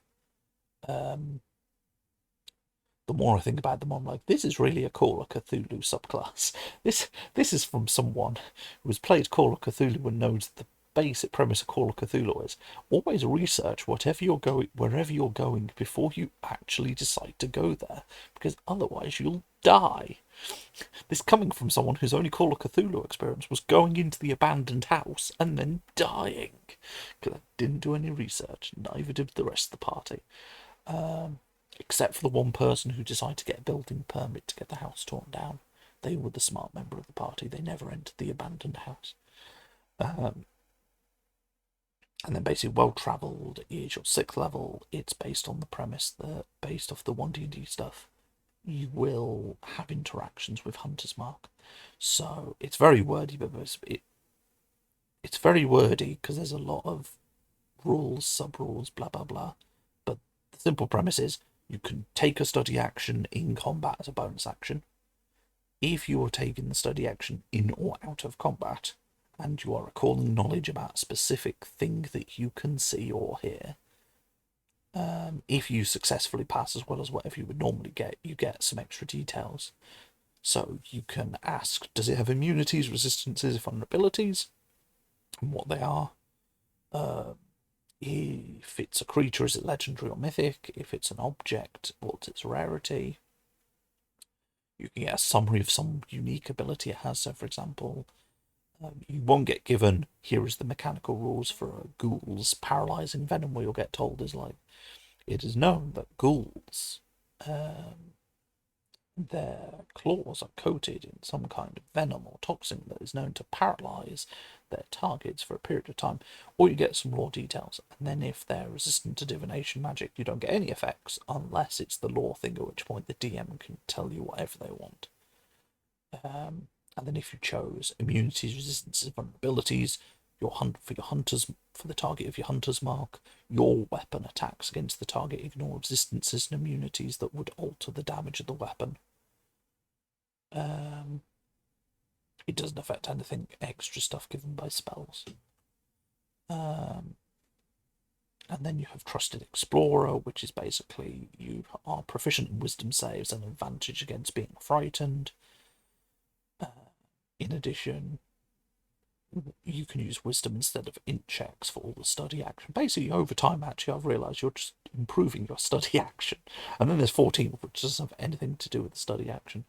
A: The more I think about it, the more I'm like, this is really a Call of Cthulhu subclass. This is from someone who has played Call of Cthulhu and knows the basic premise of Call of Cthulhu is always research wherever you're going before you actually decide to go there, because otherwise you'll die. This coming from someone whose only Call of Cthulhu experience was going into the abandoned house and then dying, because I didn't do any research, neither did the rest of the party. Except for the one person who decided to get a building permit to get the house torn down. They were the smart member of the party. They never entered the abandoned house. And then basically well-travelled is your 6th level. It's based on the premise that, based off the 1D&D stuff, you will have interactions with Hunter's Mark. So it's very wordy, but it's very wordy because there's a lot of rules, sub-rules, blah, blah, blah. But the simple premise is, you can take a study action in combat as a bonus action. If you are taking the study action in or out of combat, and you are recalling knowledge about a specific thing that you can see or hear, If you successfully pass as well as whatever you would normally get, you get some extra details. So you can ask, does it have immunities, resistances, vulnerabilities, and what they are? If it's a creature, is it legendary or mythic? If it's an object, what's its rarity? You can get a summary of some unique ability it has. So, for example, you won't get given, here is the mechanical rules for a ghoul's paralyzing venom, where you'll get told is like, it is known that ghouls, their claws are coated in some kind of venom or toxin that is known to paralyze their targets for a period of time, or you get some raw details. And then if they're resistant to divination magic, you don't get any effects unless it's the law thing, at which point the DM can tell you whatever they want. And then if you chose immunities, resistances, vulnerabilities, for the target of your hunter's mark, your weapon attacks against the target ignore resistances and immunities that would alter the damage of the weapon. It doesn't affect anything extra stuff given by spells. And then you have Trusted Explorer, which is basically you are proficient in wisdom saves and advantage against being frightened. In addition, you can use wisdom instead of int checks for all the study action. Basically, over time, actually, I've realised you're just improving your study action. And then there's 14, which doesn't have anything to do with the study action.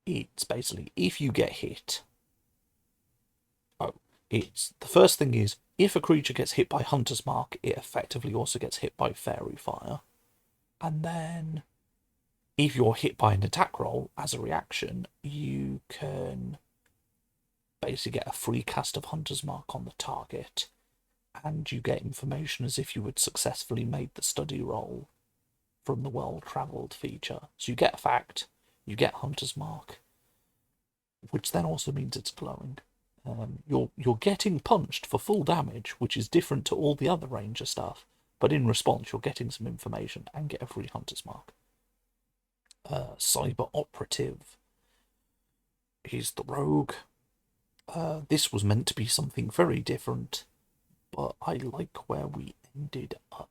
A: It's basically, if you get hit, it's the first thing is, if a creature gets hit by Hunter's Mark, it effectively also gets hit by Fairy Fire. And then, if you're hit by an attack roll, as a reaction, you can basically get a free cast of Hunter's Mark on the target, and you get information as if you had successfully made the study roll from the well-travelled feature. So you get a fact, you get Hunter's Mark, which then also means it's glowing. You're getting punched for full damage, which is different to all the other Ranger stuff, but in response you're getting some information and get a free Hunter's Mark. Cyber Operative is the rogue. This was meant to be something very different, but I like where we ended up.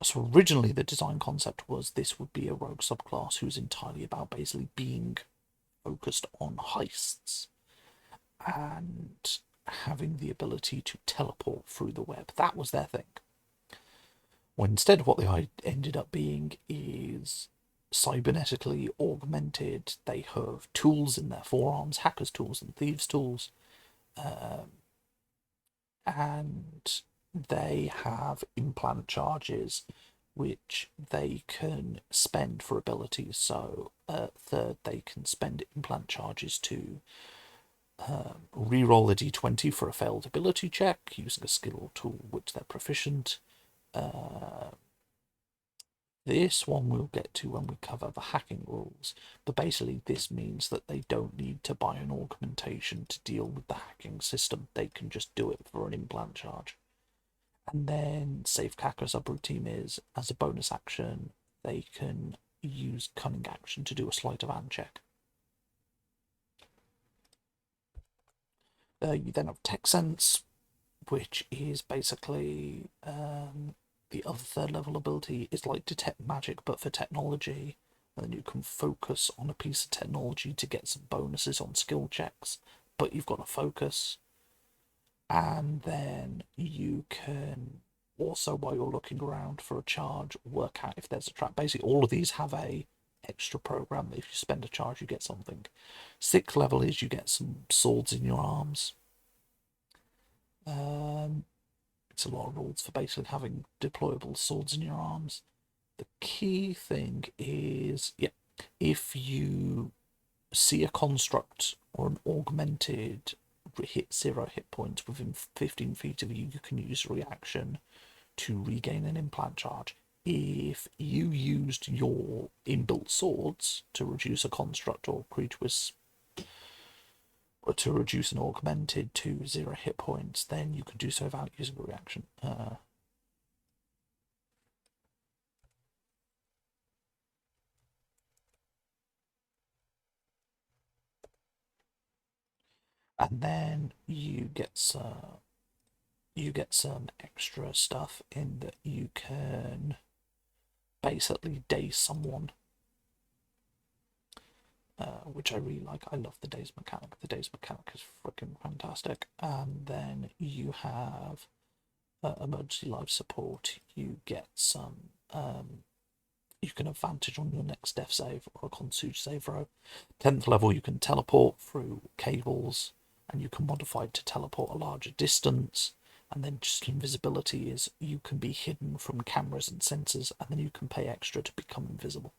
A: So originally the design concept was this would be a rogue subclass who's entirely about basically being focused on heists and having the ability to teleport through the web. That was their thing. When instead what they ended up being is cybernetically augmented. They have tools in their forearms, hackers' tools and thieves' tools, and they have implant charges which they can spend for abilities. So third, they can spend implant charges to re-roll a d20 for a failed ability check using a skill or tool which they're proficient. This one we'll get to when we cover the hacking rules, but basically this means that they don't need to buy an augmentation to deal with the hacking system. They can just do it for an implant charge. And then Safe Cacker subroutine is, as a bonus action, they can use Cunning action to do a sleight of hand check. You then have Tech Sense, which is basically the other third level ability. Is like Detect Magic, but for technology. And then you can focus on a piece of technology to get some bonuses on skill checks, but you've got to focus. And then you can also, while you're looking around for a charge, work out if there's a trap. Basically, all of these have a extra program that if you spend a charge, you get something. 6th level is you get some swords in your arms. It's a lot of rules for basically having deployable swords in your arms. The key thing is, if you see a construct or an augmented hit 0 hit points within 15 feet of you, you can use a reaction to regain an implant charge. If you used your inbuilt swords to reduce a construct or creature or to reduce an augmented to 0 hit points, then you can do so without using a reaction. And then you get you get some extra stuff in that you can basically daze someone, which I really like. I love the daze mechanic. The daze mechanic is freaking fantastic. And then you have emergency life support. You get some. You can advantage on your next death save or a constitution save throw. 10th level, you can teleport through cables, and you can modify it to teleport a larger distance. And then just invisibility is you can be hidden from cameras and sensors, and then you can pay extra to become invisible.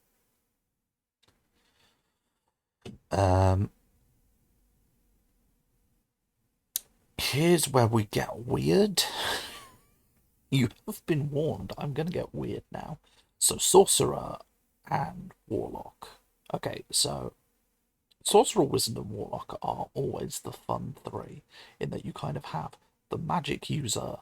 A: Here's where we get weird. You have been warned. I'm going to get weird now. So, Sorcerer and Warlock. Okay, so Sorcerer, Wizard, and Warlock are always the fun three, in that you kind of have the magic user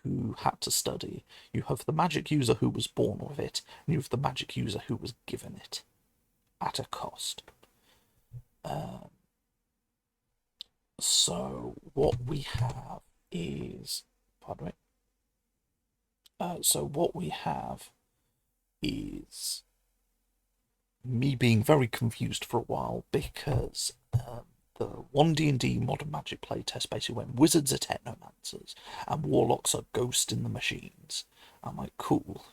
A: who had to study, you have the magic user who was born with it, and you have the magic user who was given it at a cost. So what we have is, pardon me. So what we have is me being very confused for a while because the 1D&D Modern Magic playtest basically went wizards are technomancers and warlocks are ghosts in the machines. I'm like, cool.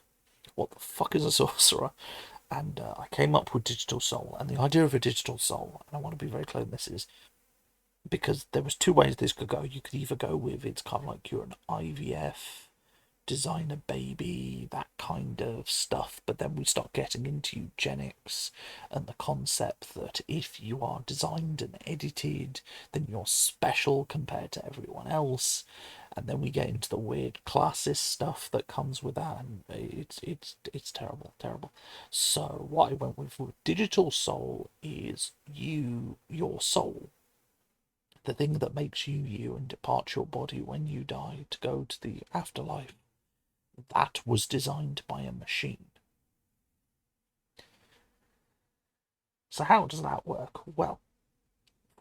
A: What the fuck is a sorcerer? And I came up with Digital Soul, and the idea of a Digital Soul, and I want to be very clear on this, is because there was two ways this could go. You could either go with it's kind of like you're an IVF designer baby, that kind of stuff, but then we start getting into eugenics and the concept that if you are designed and edited, then you're special compared to everyone else, and then we get into the weird classist stuff that comes with that, and it's terrible. So what I went with Digital Soul is your soul, the thing that makes you you and departs your body when you die to go to the afterlife. That was designed by a machine. So how does that work? Well,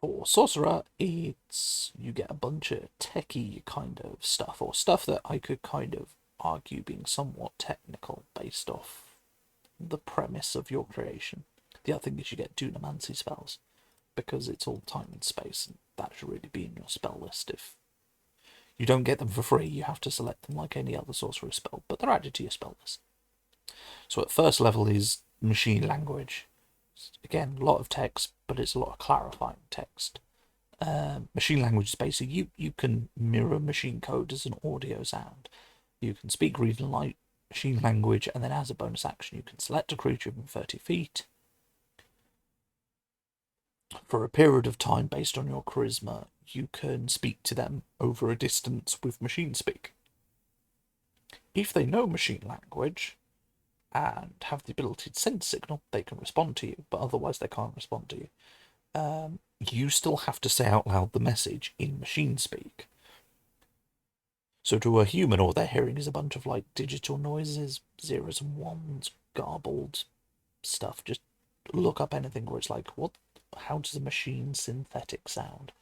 A: for Sorcerer, it's you get a bunch of techie kind of stuff, or stuff that I could kind of argue being somewhat technical based off the premise of your creation. The other thing is you get Dunamancy spells, because it's all time and space, and that should really be in your spell list. If you don't get them for free, you have to select them like any other sorcerer spell, but they're added to your spell list. So at first level is machine language. Again, a lot of text, but it's a lot of clarifying text. Machine language is basically you can mirror machine code as an audio sound. You can speak, read, and write machine language, and then as a bonus action, you can select a creature within 30 feet for a period of time based on your charisma. You can speak to them over a distance with machine speak. If they know machine language and have the ability to send a signal, they can respond to you, but otherwise they can't respond to you. You still have to say out loud the message in machine speak. So to a human, all they're hearing is a bunch of like digital noises, zeros and ones, garbled stuff. Just look up anything where it's like, what? How does a machine synthetic sound?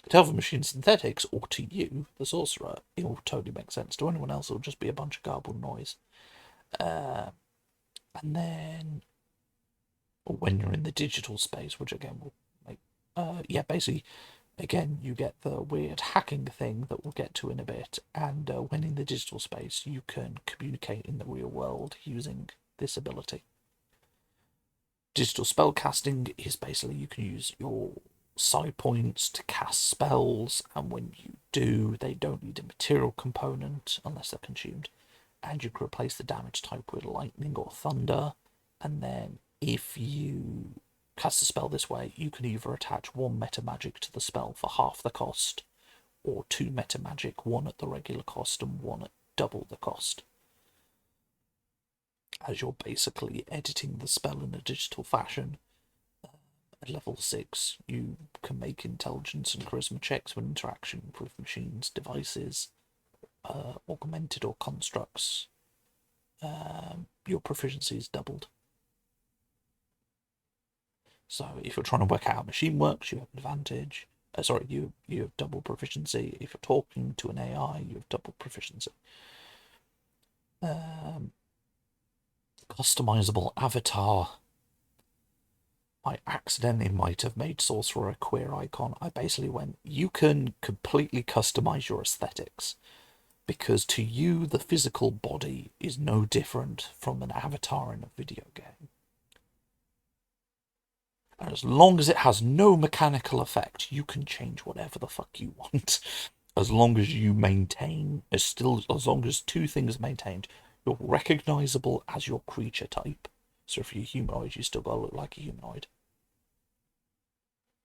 A: Tell the machine synthetics, or to you, the sorcerer, it will totally make sense. To anyone else, it'll just be a bunch of garbled noise. And then when you're in the digital space, which again will make, basically, again, you get the weird hacking thing that we'll get to in a bit. And when in the digital space, you can communicate in the real world using this ability. Digital spell casting is basically you can use your side points to cast spells, and when you do, they don't need a material component unless they're consumed, and you can replace the damage type with lightning or thunder. And then if you cast a spell this way, you can either attach one meta magic to the spell for half the cost, or two meta magic, one at the regular cost and one at double the cost, as you're basically editing the spell in a digital fashion. At level 6, you can make intelligence and charisma checks when interaction with machines, devices, augmented or constructs. Your proficiency is doubled. So if you're trying to work out how a machine works, you have an advantage. sorry, you have double proficiency. If you're talking to an AI, you have double proficiency. Customizable avatar. I accidentally might have made Sorcerer a queer icon. I basically went, you can completely customize your aesthetics, because to you the physical body is no different from an avatar in a video game. And as long as it has no mechanical effect, you can change whatever the fuck you want. As long as you maintain, as long as two things are maintained. You're recognizable as your creature type. So if you're humanoid, you still gotta look like a humanoid.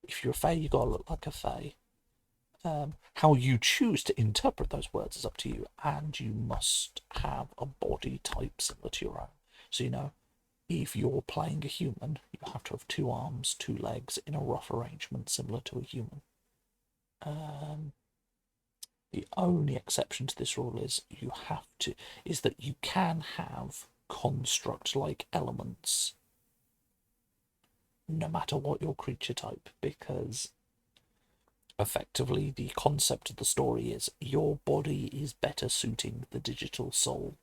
A: If you're a fae, you gotta look like a fae. How you choose to interpret those words is up to you, and you must have a body type similar to your own. So, you know, if you're playing a human, you have to have 2 arms, 2 legs in a rough arrangement similar to a human. The only exception to this rule is that you can have construct-like elements no matter what your creature type, because effectively the concept of the story is your body is better suiting the digital soul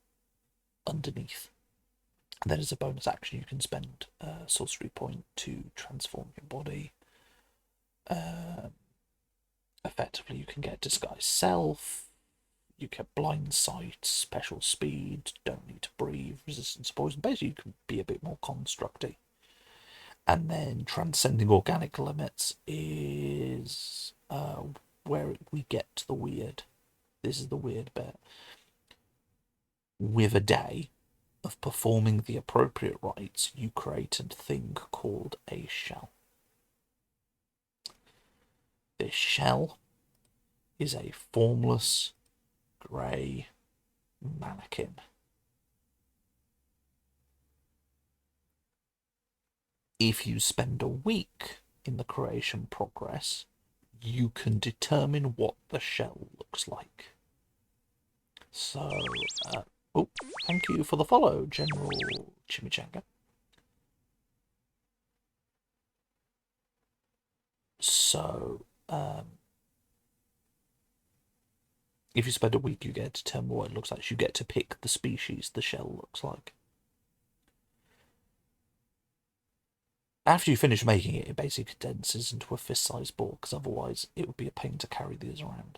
A: underneath. And then as a bonus action, you can spend a sorcery point to transform your body. Effectively, you can get disguise self, you get blind sight, special speed, don't need to breathe, resistance to poison. Basically, you can be a bit more constructy. And then transcending organic limits is where we get to the weird. This is the weird bit. With a day of performing the appropriate rites, you create a thing called a shell. This shell is a formless, grey mannequin. If you spend a week in the creation progress, you can determine what the shell looks like. So, oh, thank you for the follow, General Chimichanga. So, if you spend a week, you get to determine what it looks like. You get to pick the species the shell looks like. After you finish making it, it basically condenses into a fist-sized ball, because otherwise it would be a pain to carry these around.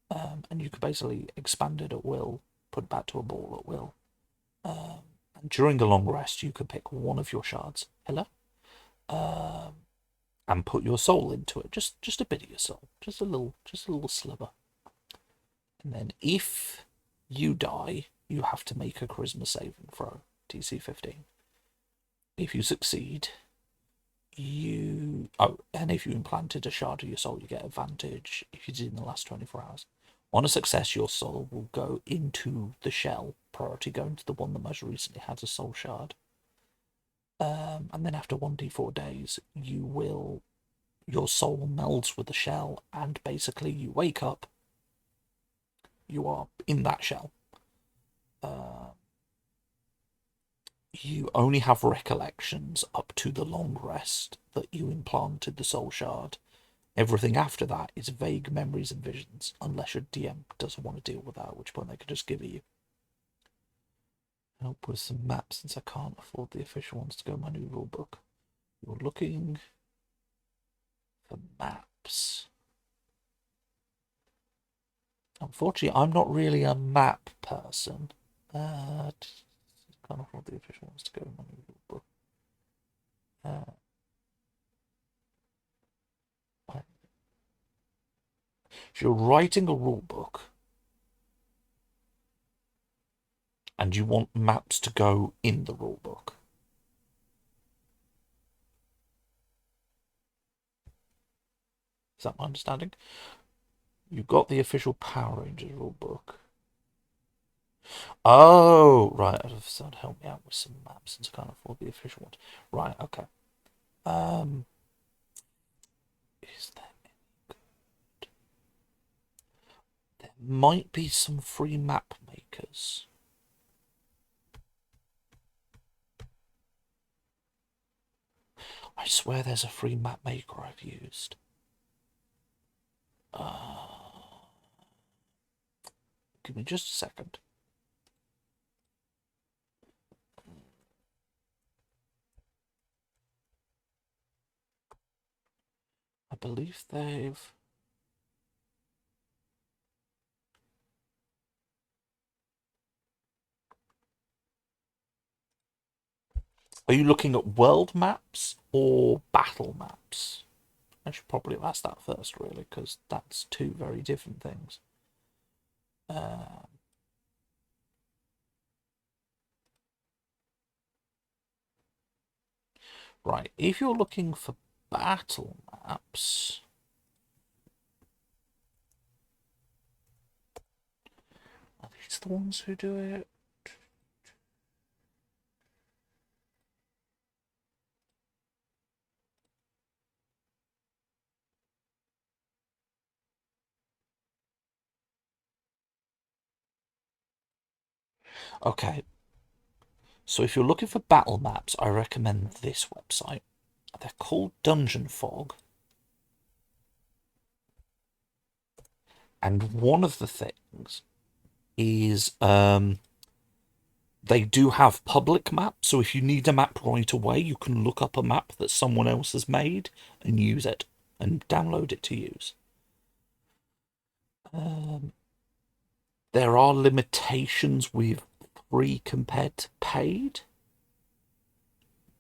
A: And you could basically expand it at will, put it back to a ball at will. And during a long rest, you could pick one of your shards, and put your soul into it. Just a bit of your soul, just a little sliver. And then if you die, you have to make a charisma saving throw, DC 15. If you succeed, and if you implanted a shard of your soul, you get advantage if you did in the last 24 hours. On a success, your soul will go into the shell, priority going to the one that most recently had a soul shard. And then after 1d4 days, your soul melds with the shell, and basically you wake up, you are in that shell. You only have recollections up to the long rest that you implanted the soul shard. Everything after that is vague memories and visions, unless your DM doesn't want to deal with that, at which point they could just give it you. Help with some maps, since I can't afford the official ones to go in my new rulebook. You're looking for maps. Unfortunately, I'm not really a map person. Can't afford the official ones to go in my new rulebook. If you're writing a rulebook and you want maps to go in the rulebook, is that my understanding? You've got the official Power Rangers rulebook. Oh, right. Someone help me out with some maps since I can't afford the official ones. Right, okay. Is that any good? There might be some free map makers. I swear there's a free map maker I've used. Give me just a second. I believe they've... Are you looking at world maps or battle maps? I should probably have asked that first, really, because that's two very different things. Right, if you're looking for battle maps... Are these the ones who do it? Okay, so if you're looking for battle maps, I recommend this website. They're called Dungeon Fog. And one of the things is they do have public maps. So if you need a map right away, you can look up a map that someone else has made and use it and download it to use. There are limitations with free compared to paid,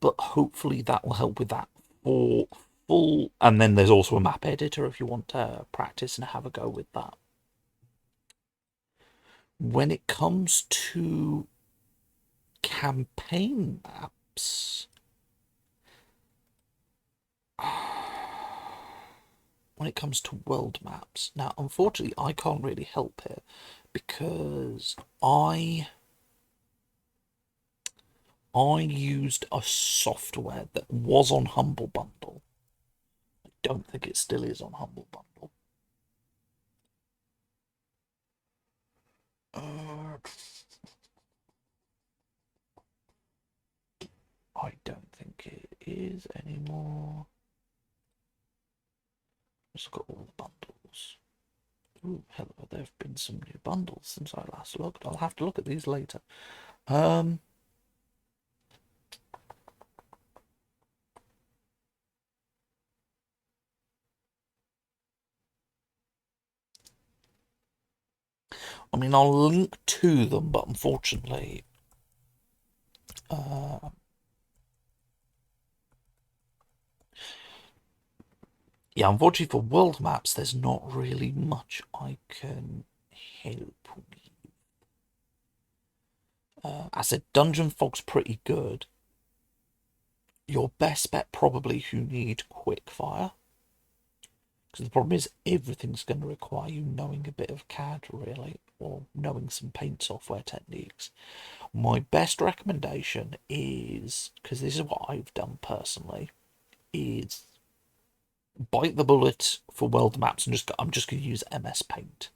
A: but hopefully that will help with that. For full, and then there's also a map editor if you want to practice and have a go with that. When it comes to campaign maps, when it comes to world maps, now unfortunately I can't really help here because I used a software that was on Humble Bundle. I don't think it still is on Humble Bundle. I don't think it is anymore. Let's look at all the bundles. Ooh, hello, there have been some new bundles since I last looked. I'll have to look at these later. I mean, I'll link to them, but unfortunately, yeah, unfortunately for world maps, there's not really much I can help with. I said Dungeon Fog's pretty good. Your best bet probably if you need quickfire, because the problem is everything's going to require you knowing a bit of CAD, really, or knowing some paint software techniques. My best recommendation is, because this is what I've done personally, is bite the bullet for world maps and I'm just going to use MS Paint.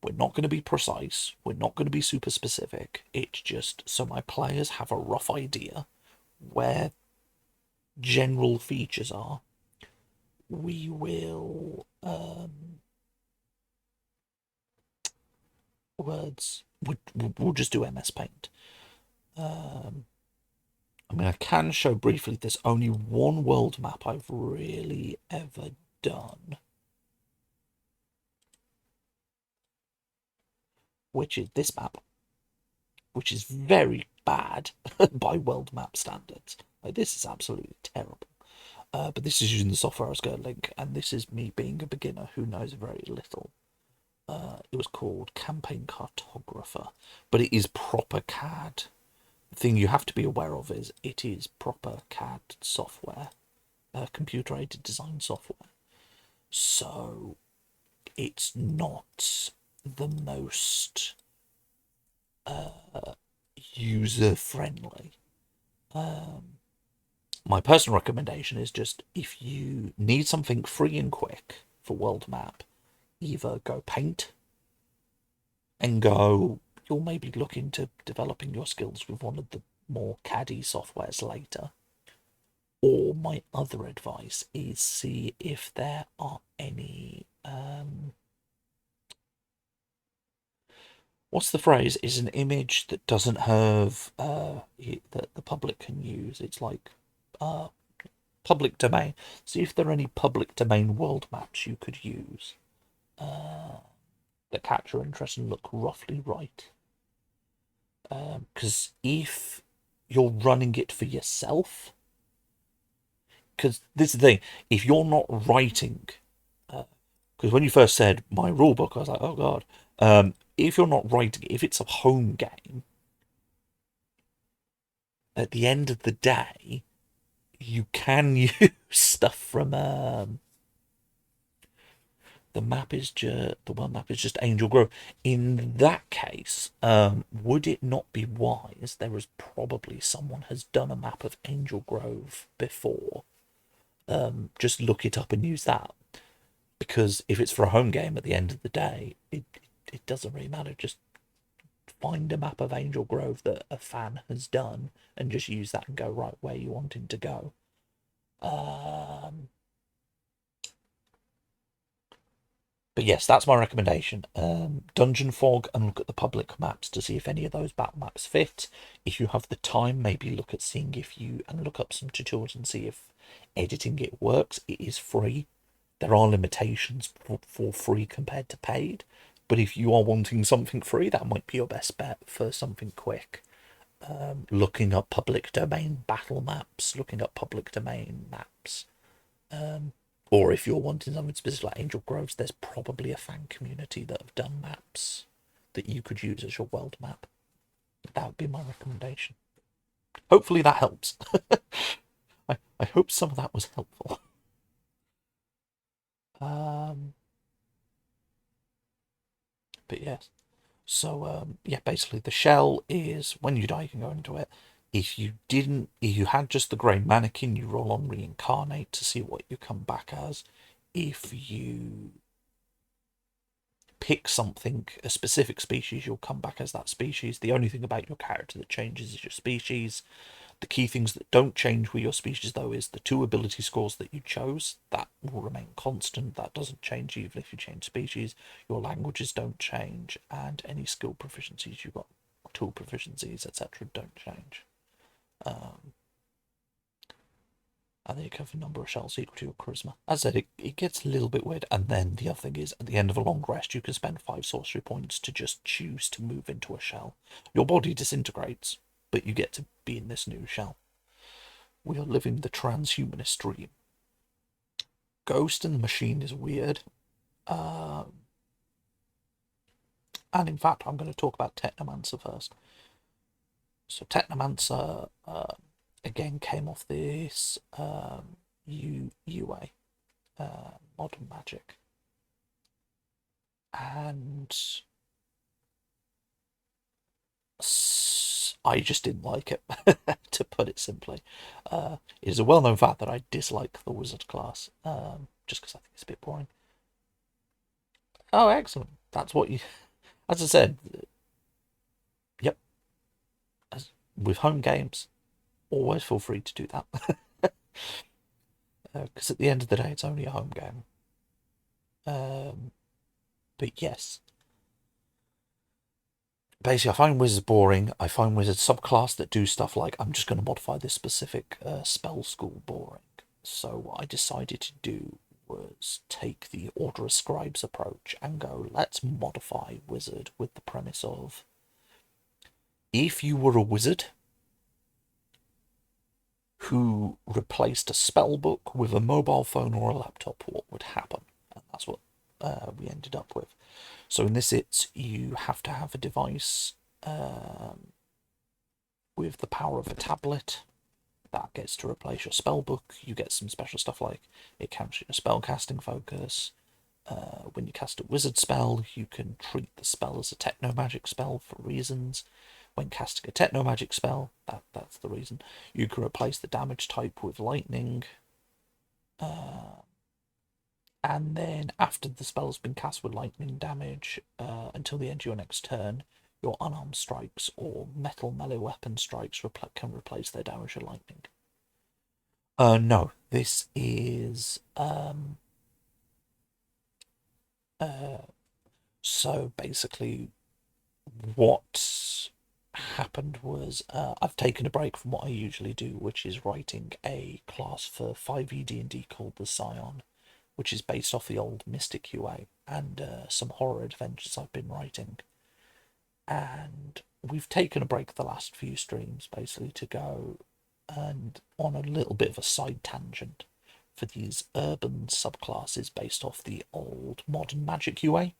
A: We're not going to be precise. We're not going to be super specific. It's just so my players have a rough idea where general features are. We will we'll just do MS Paint. I mean, I can show briefly. There's only one world map I've really ever done, which is this map, which is very bad by world map standards. Like, this is absolutely terrible. But this is using the software I was going to link, and this is me being a beginner who knows very little. It was called Campaign Cartographer, but it is proper CAD. The thing you have to be aware of is it is proper CAD software, computer-aided design software. So it's not the most user-friendly. My personal recommendation is just if you need something free and quick for world map, either go paint and go, you'll maybe look into developing your skills with one of the more CAD-y softwares later. Or my other advice is see if there are any what's the phrase? Is an image that doesn't have that the public can use. It's like uh, public domain. See if there are any public domain world maps you could use that catch your interest and look roughly right. Because if you're running it for yourself, because this is the thing, if you're not writing, because when you first said my rule book, I was like, oh god. If you're not writing, if it's a home game, at the end of the day, you can use stuff from the map is just the one map is just Angel Grove. In that case, would it not be wise? There is probably someone has done a map of Angel Grove before. Just look it up and use that, because if it's for a home game, at the end of the day, it doesn't really matter. Just find a map of Angel Grove that a fan has done and just use that and go right where you want him to go. But yes, that's my recommendation. Dungeon Fog, and look at the public maps to see if any of those battle maps fit. If you have the time, maybe look at seeing if you and look up some tutorials and see if editing it works. It is free. There are limitations for free compared to paid, but if you are wanting something free, that might be your best bet for something quick. Looking up public domain battle maps, looking up public domain maps. Or if you're wanting something specific like Angel Groves, there's probably a fan community that have done maps that you could use as your world map. That would be my recommendation. Hopefully that helps. I hope some of that was helpful. But yes. So yeah, basically the shell is when you die you can go into it. If you had just the grey mannequin, you roll on reincarnate to see what you come back as. If you pick something, a specific species, you'll come back as that species. The only thing about your character that changes is your species. The key things that don't change with your species, though, is the 2 ability scores that you chose. That will remain constant. That doesn't change even if you change species. Your languages don't change, and any skill proficiencies you've got, tool proficiencies, etc., don't change. And then you have a number of shells equal to your charisma. As I said, it gets a little bit weird. And then the other thing is, at the end of a long rest, you can spend 5 sorcery points to just choose to move into a shell. Your body disintegrates, but you get to be in this new shell. We are living the transhumanist dream. Ghost in the Machine is weird. And in fact, I'm going to talk about Technomancer first. So Technomancer, again, came off this UA, Modern Magic. And I just didn't like it, to put it simply. It is a well-known fact that I dislike the wizard class, just because I think it's a bit boring. Oh, excellent. That's what you... As I said, yep. With home games, always feel free to do that. Because at the end of the day, it's only a home game. But yes. Basically, I find wizards boring. I find wizards subclass that do stuff like, I'm just going to modify this specific spell school boring. So what I decided to do was take the Order of Scribes approach and go, let's modify wizard with the premise of, if you were a wizard who replaced a spell book with a mobile phone or a laptop, what would happen? And that's what we ended up with. So in this, you have to have a device with the power of a tablet that gets to replace your spell book. You get some special stuff like it counts your spell casting focus. When you cast a wizard spell, you can treat the spell as a techno magic spell for reasons. When casting a techno magic spell, that's the reason. You can replace the damage type with lightning. And then after the spell's been cast with lightning damage, until the end of your next turn, your unarmed strikes or metal melee weapon strikes can replace their damage with lightning. No, this is so basically what happened was I've taken a break from what I usually do, which is writing a class for 5e D&D called the Scion, which is based off the old Mystic UA and some horror adventures I've been writing. And we've taken a break the last few streams basically to go and on a little bit of a side tangent for these urban subclasses based off the old modern magic UA,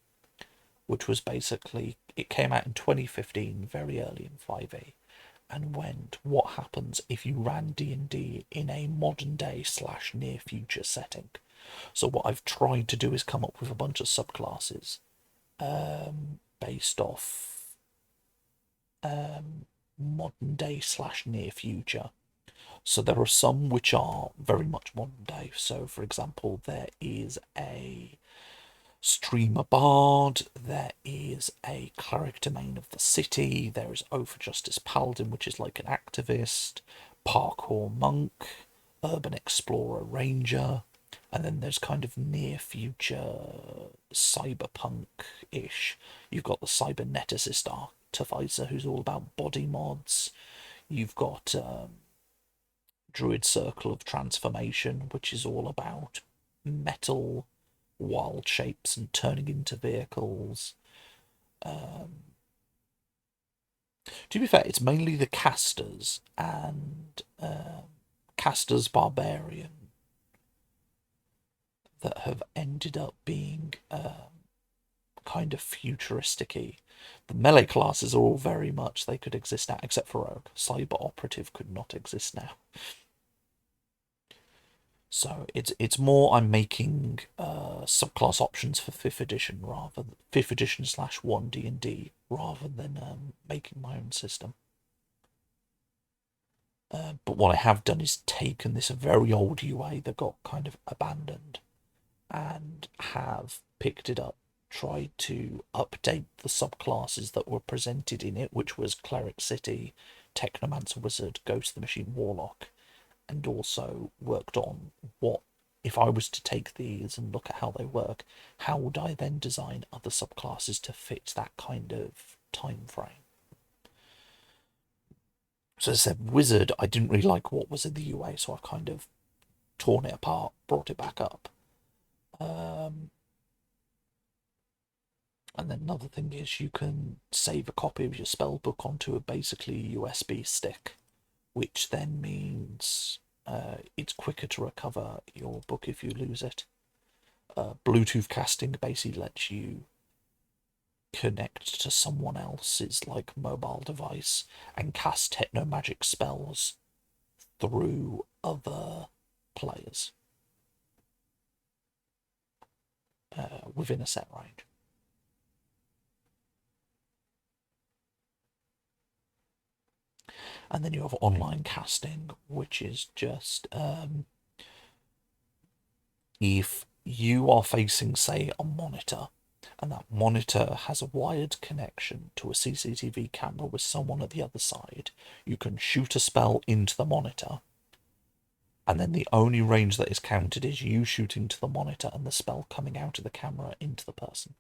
A: which was basically, it came out in 2015, very early in 5e, and went, what happens if you ran D&D in a modern day / near future setting. So what I've tried to do is come up with a bunch of subclasses based off modern day / near future. So there are some which are very much modern day. So for example, there is a streamer bard, there is a cleric domain of the city, there is O for Justice paladin, which is like an activist, parkour monk, urban explorer ranger, and then there's kind of near future cyberpunk-ish. You've got the cyberneticist artificer who's all about body mods. You've got druid circle of transformation, which is all about metal wild shapes and turning into vehicles. To be fair, it's mainly the casters and casters barbarian that have ended up being kind of futuristic-y. The melee classes are all very much, they could exist now, except for rogue. Cyber operative could not exist now. So it's more I'm making subclass options for 5th edition rather than 5th edition / 1 D&D rather than making my own system. But what I have done is taken this very old UA that got kind of abandoned and have picked it up, tried to update the subclasses that were presented in it, which was Cleric City, Technomancer Wizard, Ghost of the Machine Warlock, and also worked on what, if I was to take these and look at how they work, how would I then design other subclasses to fit that kind of time frame. So as I said, Wizard, I didn't really like what was in the UA, so I've kind of torn it apart, brought it back up. And then another thing is you can save a copy of your spell book onto a basically USB stick, which then means it's quicker to recover your book if you lose it. Bluetooth casting basically lets you connect to someone else's like mobile device and cast techno magic spells through other players within a set range. And then you have online casting, which is just if you are facing, say, a monitor, and that monitor has a wired connection to a CCTV camera with someone at the other side, you can shoot a spell into the monitor, and then the only range that is counted is you shooting to the monitor and the spell coming out of the camera into the person.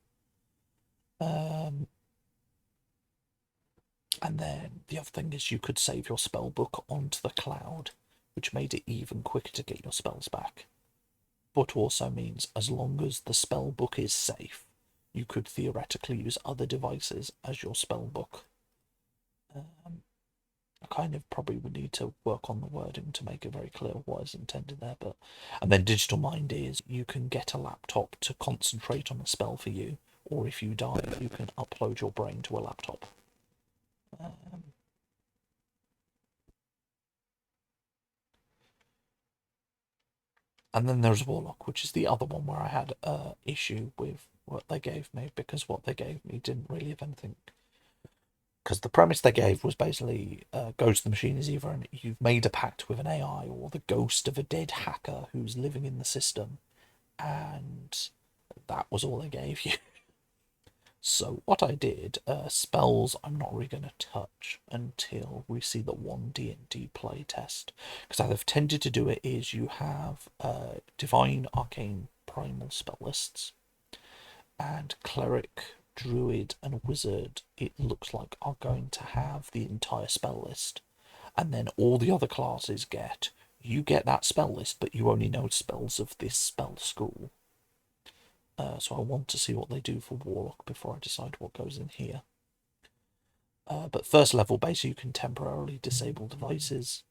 A: And then the other thing is you could save your spell book onto the cloud, which made it even quicker to get your spells back. But also means as long as the spell book is safe, you could theoretically use other devices as your spell book. I kind of probably would need to work on the wording to make it very clear what is intended there. But and then Digital Mind is you can get a laptop to concentrate on a spell for you, or if you die, you can upload your brain to a laptop. And then there's Warlock, which is the other one where I had an issue with what they gave me, because what they gave me didn't really have anything. Because the premise they gave was basically Ghost of the Machine is either you've made a pact with an AI or the ghost of a dead hacker who's living in the system, and that was all they gave you. So what I did, spells I'm not really going to touch until we see the 1D&D playtest. Because how they've tended to do it is you have Divine, Arcane, Primal spell lists, and Cleric, druid and wizard, it looks like, are going to have the entire spell list, and then all the other classes get, you get that spell list, but you only know spells of this spell school. So I want to see what they do for Warlock before I decide what goes in here. But first level base, you can temporarily disable devices.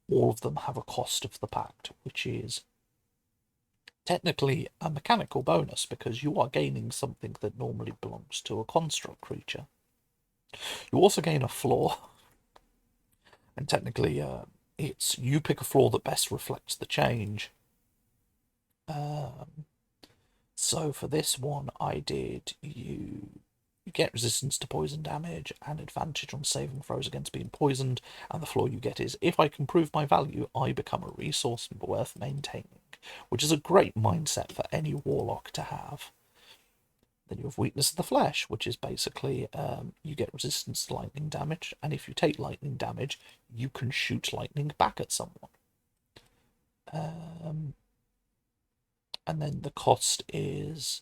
A: All of them have a cost of the pact, which is technically a mechanical bonus because you are gaining something that normally belongs to a construct creature. You also gain a flaw, and technically it's you pick a flaw that best reflects the change. So for this one, I did you get resistance to poison damage and advantage on saving throws against being poisoned, and the flaw you get is, if I can prove my value, I become a resource worth maintaining, which is a great mindset for any warlock to have. Then you have weakness of the flesh, which is basically you get resistance to lightning damage, and if you take lightning damage, you can shoot lightning back at someone. And then the cost is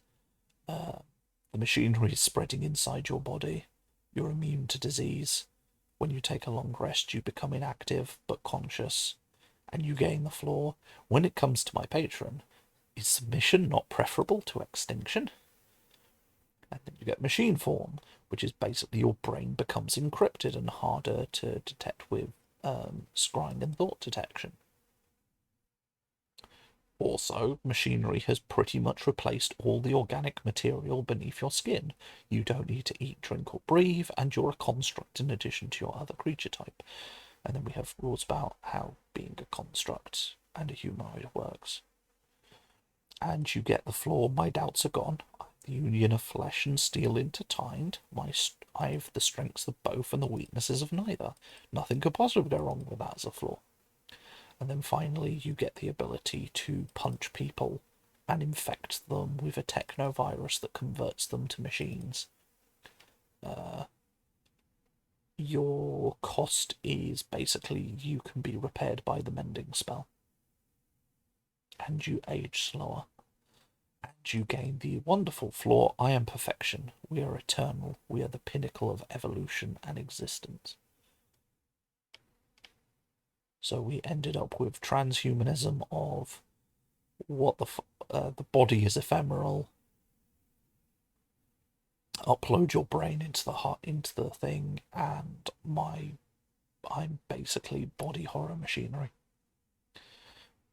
A: the machinery is spreading inside your body. You're immune to disease. When you take a long rest, you become inactive but conscious, and you gain the flaw. When it comes to my patron, is submission not preferable to extinction? And then you get machine form, which is basically your brain becomes encrypted and harder to detect with scrying and thought detection. Also, machinery has pretty much replaced all the organic material beneath your skin. You don't need to eat, drink, or breathe, and you're a construct in addition to your other creature type. And then we have rules about how being a construct and a humanoid works. And you get the flaw, my doubts are gone. The union of flesh and steel intertwined. I have the strengths of both and the weaknesses of neither. Nothing could possibly go wrong with that as a flaw. And then finally, you get the ability to punch people and infect them with a technovirus that converts them to machines. Your cost is basically you can be repaired by the mending spell. And you age slower. And you gain the wonderful flaw, I am perfection. We are eternal. We are the pinnacle of evolution and existence. So we ended up with transhumanism of what the body is ephemeral. Upload your brain into the thing, and I'm basically body horror machinery.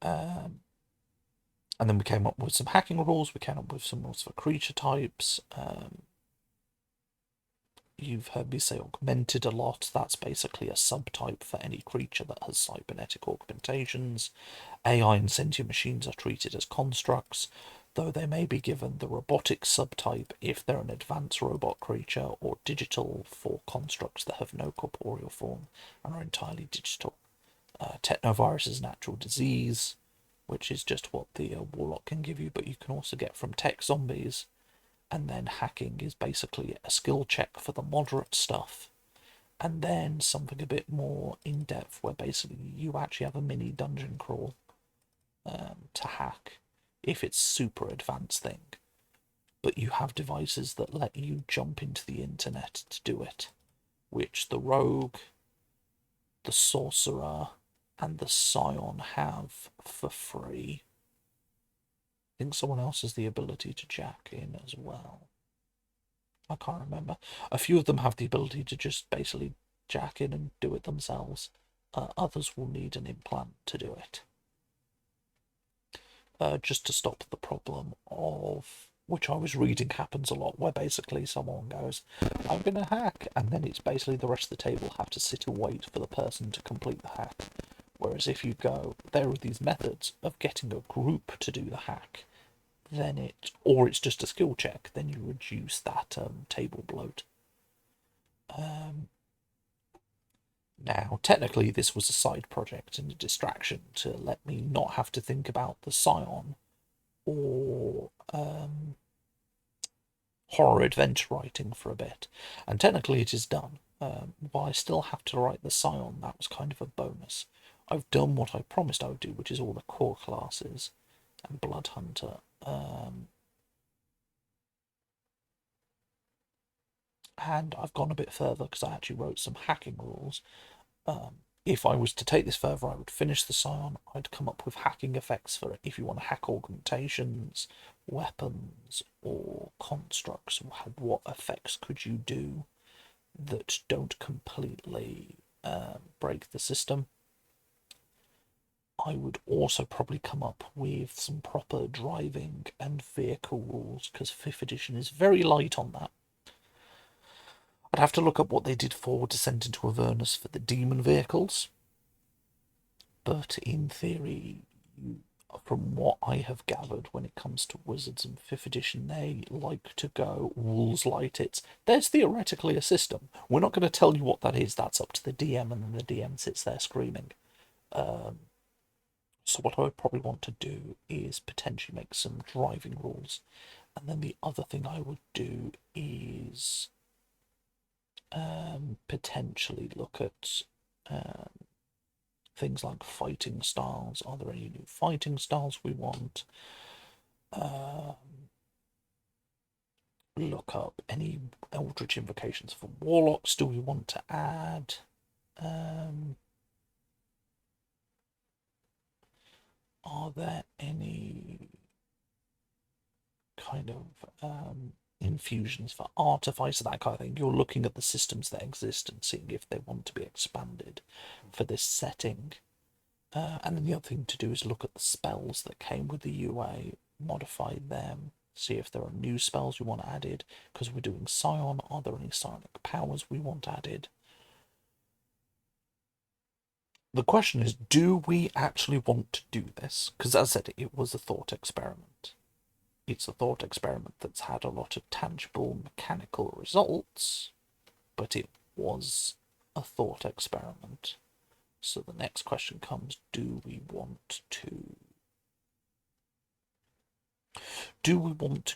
A: And then we came up with some hacking rules. We came up with some rules for creature types. You've heard me say augmented a lot. That's basically a subtype for any creature that has cybernetic augmentations. AI and sentient machines are treated as constructs, though they may be given the robotic subtype if they're an advanced robot creature, or digital for constructs that have no corporeal form and are entirely digital. Technovirus is natural disease, which is just what the warlock can give you, but you can also get from tech zombies. And then hacking is basically a skill check for the moderate stuff. And then something a bit more in-depth where basically you actually have a mini dungeon crawl to hack if it's super advanced thing. But you have devices that let you jump into the internet to do it, which the rogue, the sorcerer, and the scion have for free. I think someone else has the ability to jack in as well. I can't remember. A few of them have the ability to just basically jack in and do it themselves. Others will need an implant to do it. Just to stop the problem of, which I was reading happens a lot, where basically someone goes, I'm going to hack, and then it's basically the rest of the table have to sit and wait for the person to complete the hack. Whereas if you go, there are these methods of getting a group to do the hack, then it's just a skill check, then you reduce that table bloat. Now, technically, this was a side project and a distraction to let me not have to think about the scion or horror adventure writing for a bit. And technically, it is done. While I still have to write the scion, that was kind of a bonus. I've done what I promised I would do, which is all the core classes and Blood Hunter. And I've gone a bit further because I actually wrote some hacking rules. If I was to take this further, I would finish the Scion. I'd come up with hacking effects for it. If you want to hack augmentations, weapons, or constructs, what effects could you do that don't completely break the system? I would also probably come up with some proper driving and vehicle rules because 5th edition is very light on that. I'd have to look up what they did for Descent into Avernus for the demon vehicles. But in theory, from what I have gathered when it comes to Wizards and 5th edition, they like to go rules light. There's theoretically a system. We're not going to tell you what that is. That's up to the DM, and then the DM sits there screaming. So what I would probably want to do is potentially make some driving rules. And then the other thing I would do is potentially look at things like fighting styles. Are there any new fighting styles we want? Look up any Eldritch invocations for warlocks. Do we want to add? Are there any kind of infusions for artificer, that kind of thing? You're looking at the systems that exist and seeing if they want to be expanded for this setting. And then the other thing to do is look at the spells that came with the UA, modify them, see if there are new spells we want added. Because we're doing Scion, are there any psionic powers we want added? The question is, do we actually want to do this? Because as I said, it was a thought experiment. It's a thought experiment that's had a lot of tangible mechanical results, but it was a thought experiment. So the next question comes, do we want to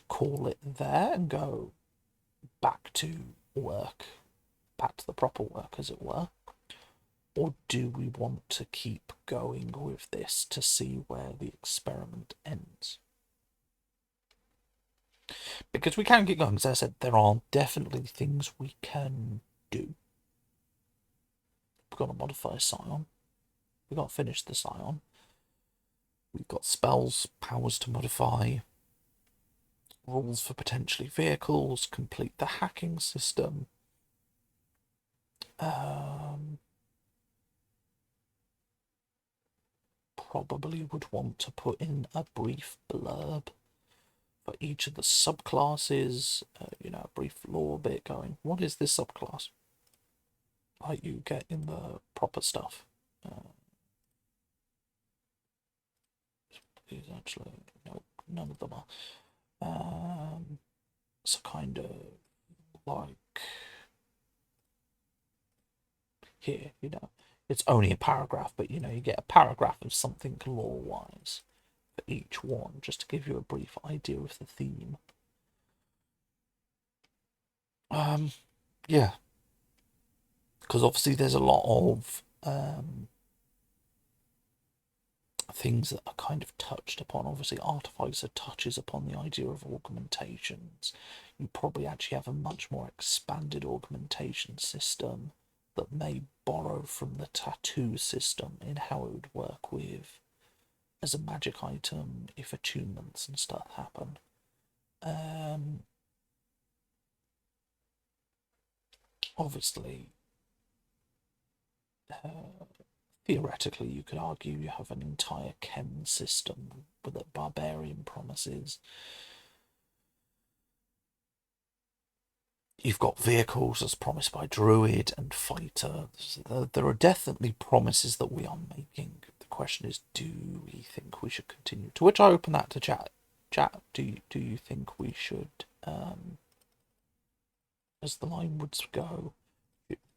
A: call it there and go back to work, back to the proper work as it were? Or do we want to keep going with this to see where the experiment ends? Because we can keep going, as I said, there are definitely things we can do. We've got to modify Scion. We've got to finish the Scion. We've got spells, powers to modify, rules for potentially vehicles, complete the hacking system. Probably would want to put in a brief blurb for each of the subclasses, a brief lore bit going, what is this subclass? Like you get in the proper stuff. These actually, no, none of them are. So kind of like here, it's only a paragraph, but you get a paragraph of something lore-wise for each one, just to give you a brief idea of the theme. Yeah, because obviously there's a lot of things that are kind of touched upon. Obviously, Artificer touches upon the idea of augmentations. You probably actually have a much more expanded augmentation system that may borrow from the tattoo system in how it would work with as a magic item if attunements and stuff happen. Obviously, theoretically, you could argue you have an entire chem system with a barbarian promises. You've got vehicles as promised by Druid and Fighter. There are definitely promises that we are making. The question is, do we think we should continue? To which I open that to chat. Chat, do you think we should, as the line would go,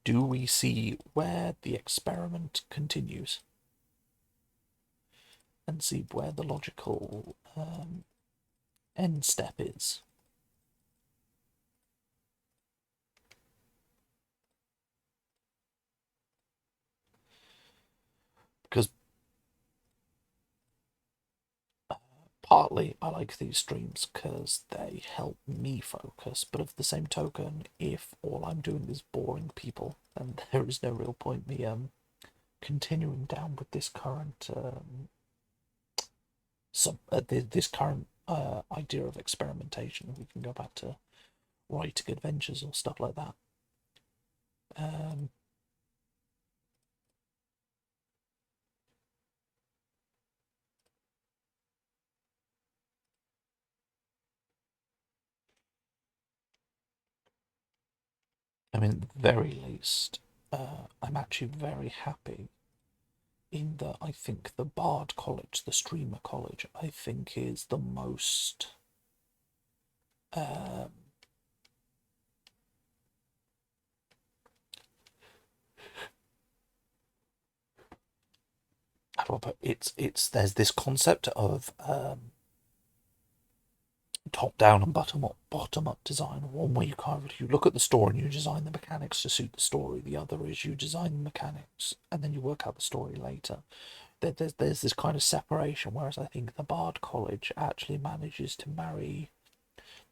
A: do we see where the experiment continues? And see where the logical end step is? Because partly I like these streams because they help me focus, but of the same token, if all I'm doing is boring people, then there is no real point me continuing down with this current this current idea of experimentation. We can go back to writing adventures or stuff like that. I mean, at the very least, I'm actually very happy in that I think the Bard College, the Streamer College, I think is the most how do I put it's there's this concept of top down and bottom up design. One where you look at the story and you design the mechanics to suit the story. The other is you design the mechanics and then you work out the story later. There's this kind of separation, whereas I think the Bard College actually manages to marry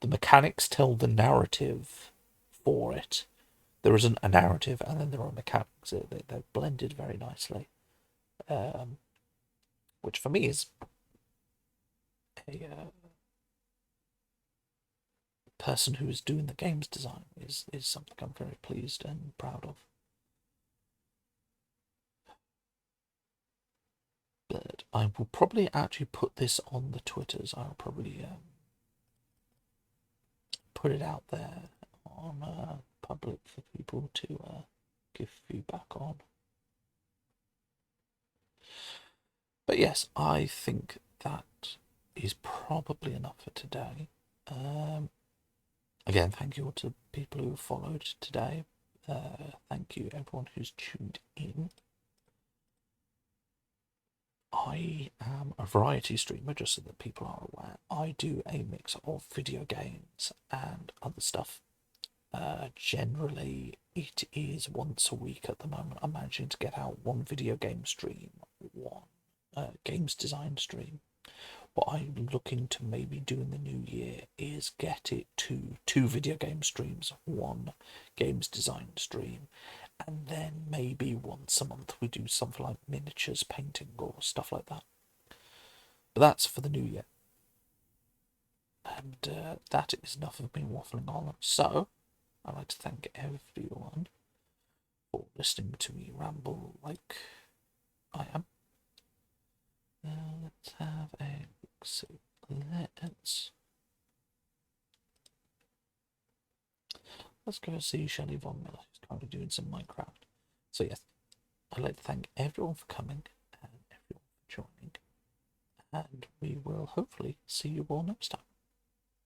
A: the mechanics, tell the narrative for it. There isn't a narrative and then there are mechanics. They're blended very nicely, which for me is a person who is doing the games design is something I'm very pleased and proud of. But I will probably actually put this on the Twitters. I'll probably put it out there on public for people to give feedback on. But yes, I think that is probably enough for today. Again, thank you all to people who have followed today. Thank you everyone who's tuned in. I am a variety streamer, just so that people are aware. I do a mix of video games and other stuff. Generally, it is once a week at the moment. I'm managing to get out one video game stream, one games design stream. What I'm looking to maybe do in the new year is get it to 2 video game streams, 1 games design stream, and then maybe once a month we do something like miniatures painting or stuff like that. But that's for the new year. And that is enough of me waffling on. So, I'd like to thank everyone for listening to me ramble like I am. Let's have a look. So let's go see Shelley Von Miller, who's currently doing some Minecraft. So yes, I'd like to thank everyone for coming and everyone for joining, and we will hopefully see you all next time.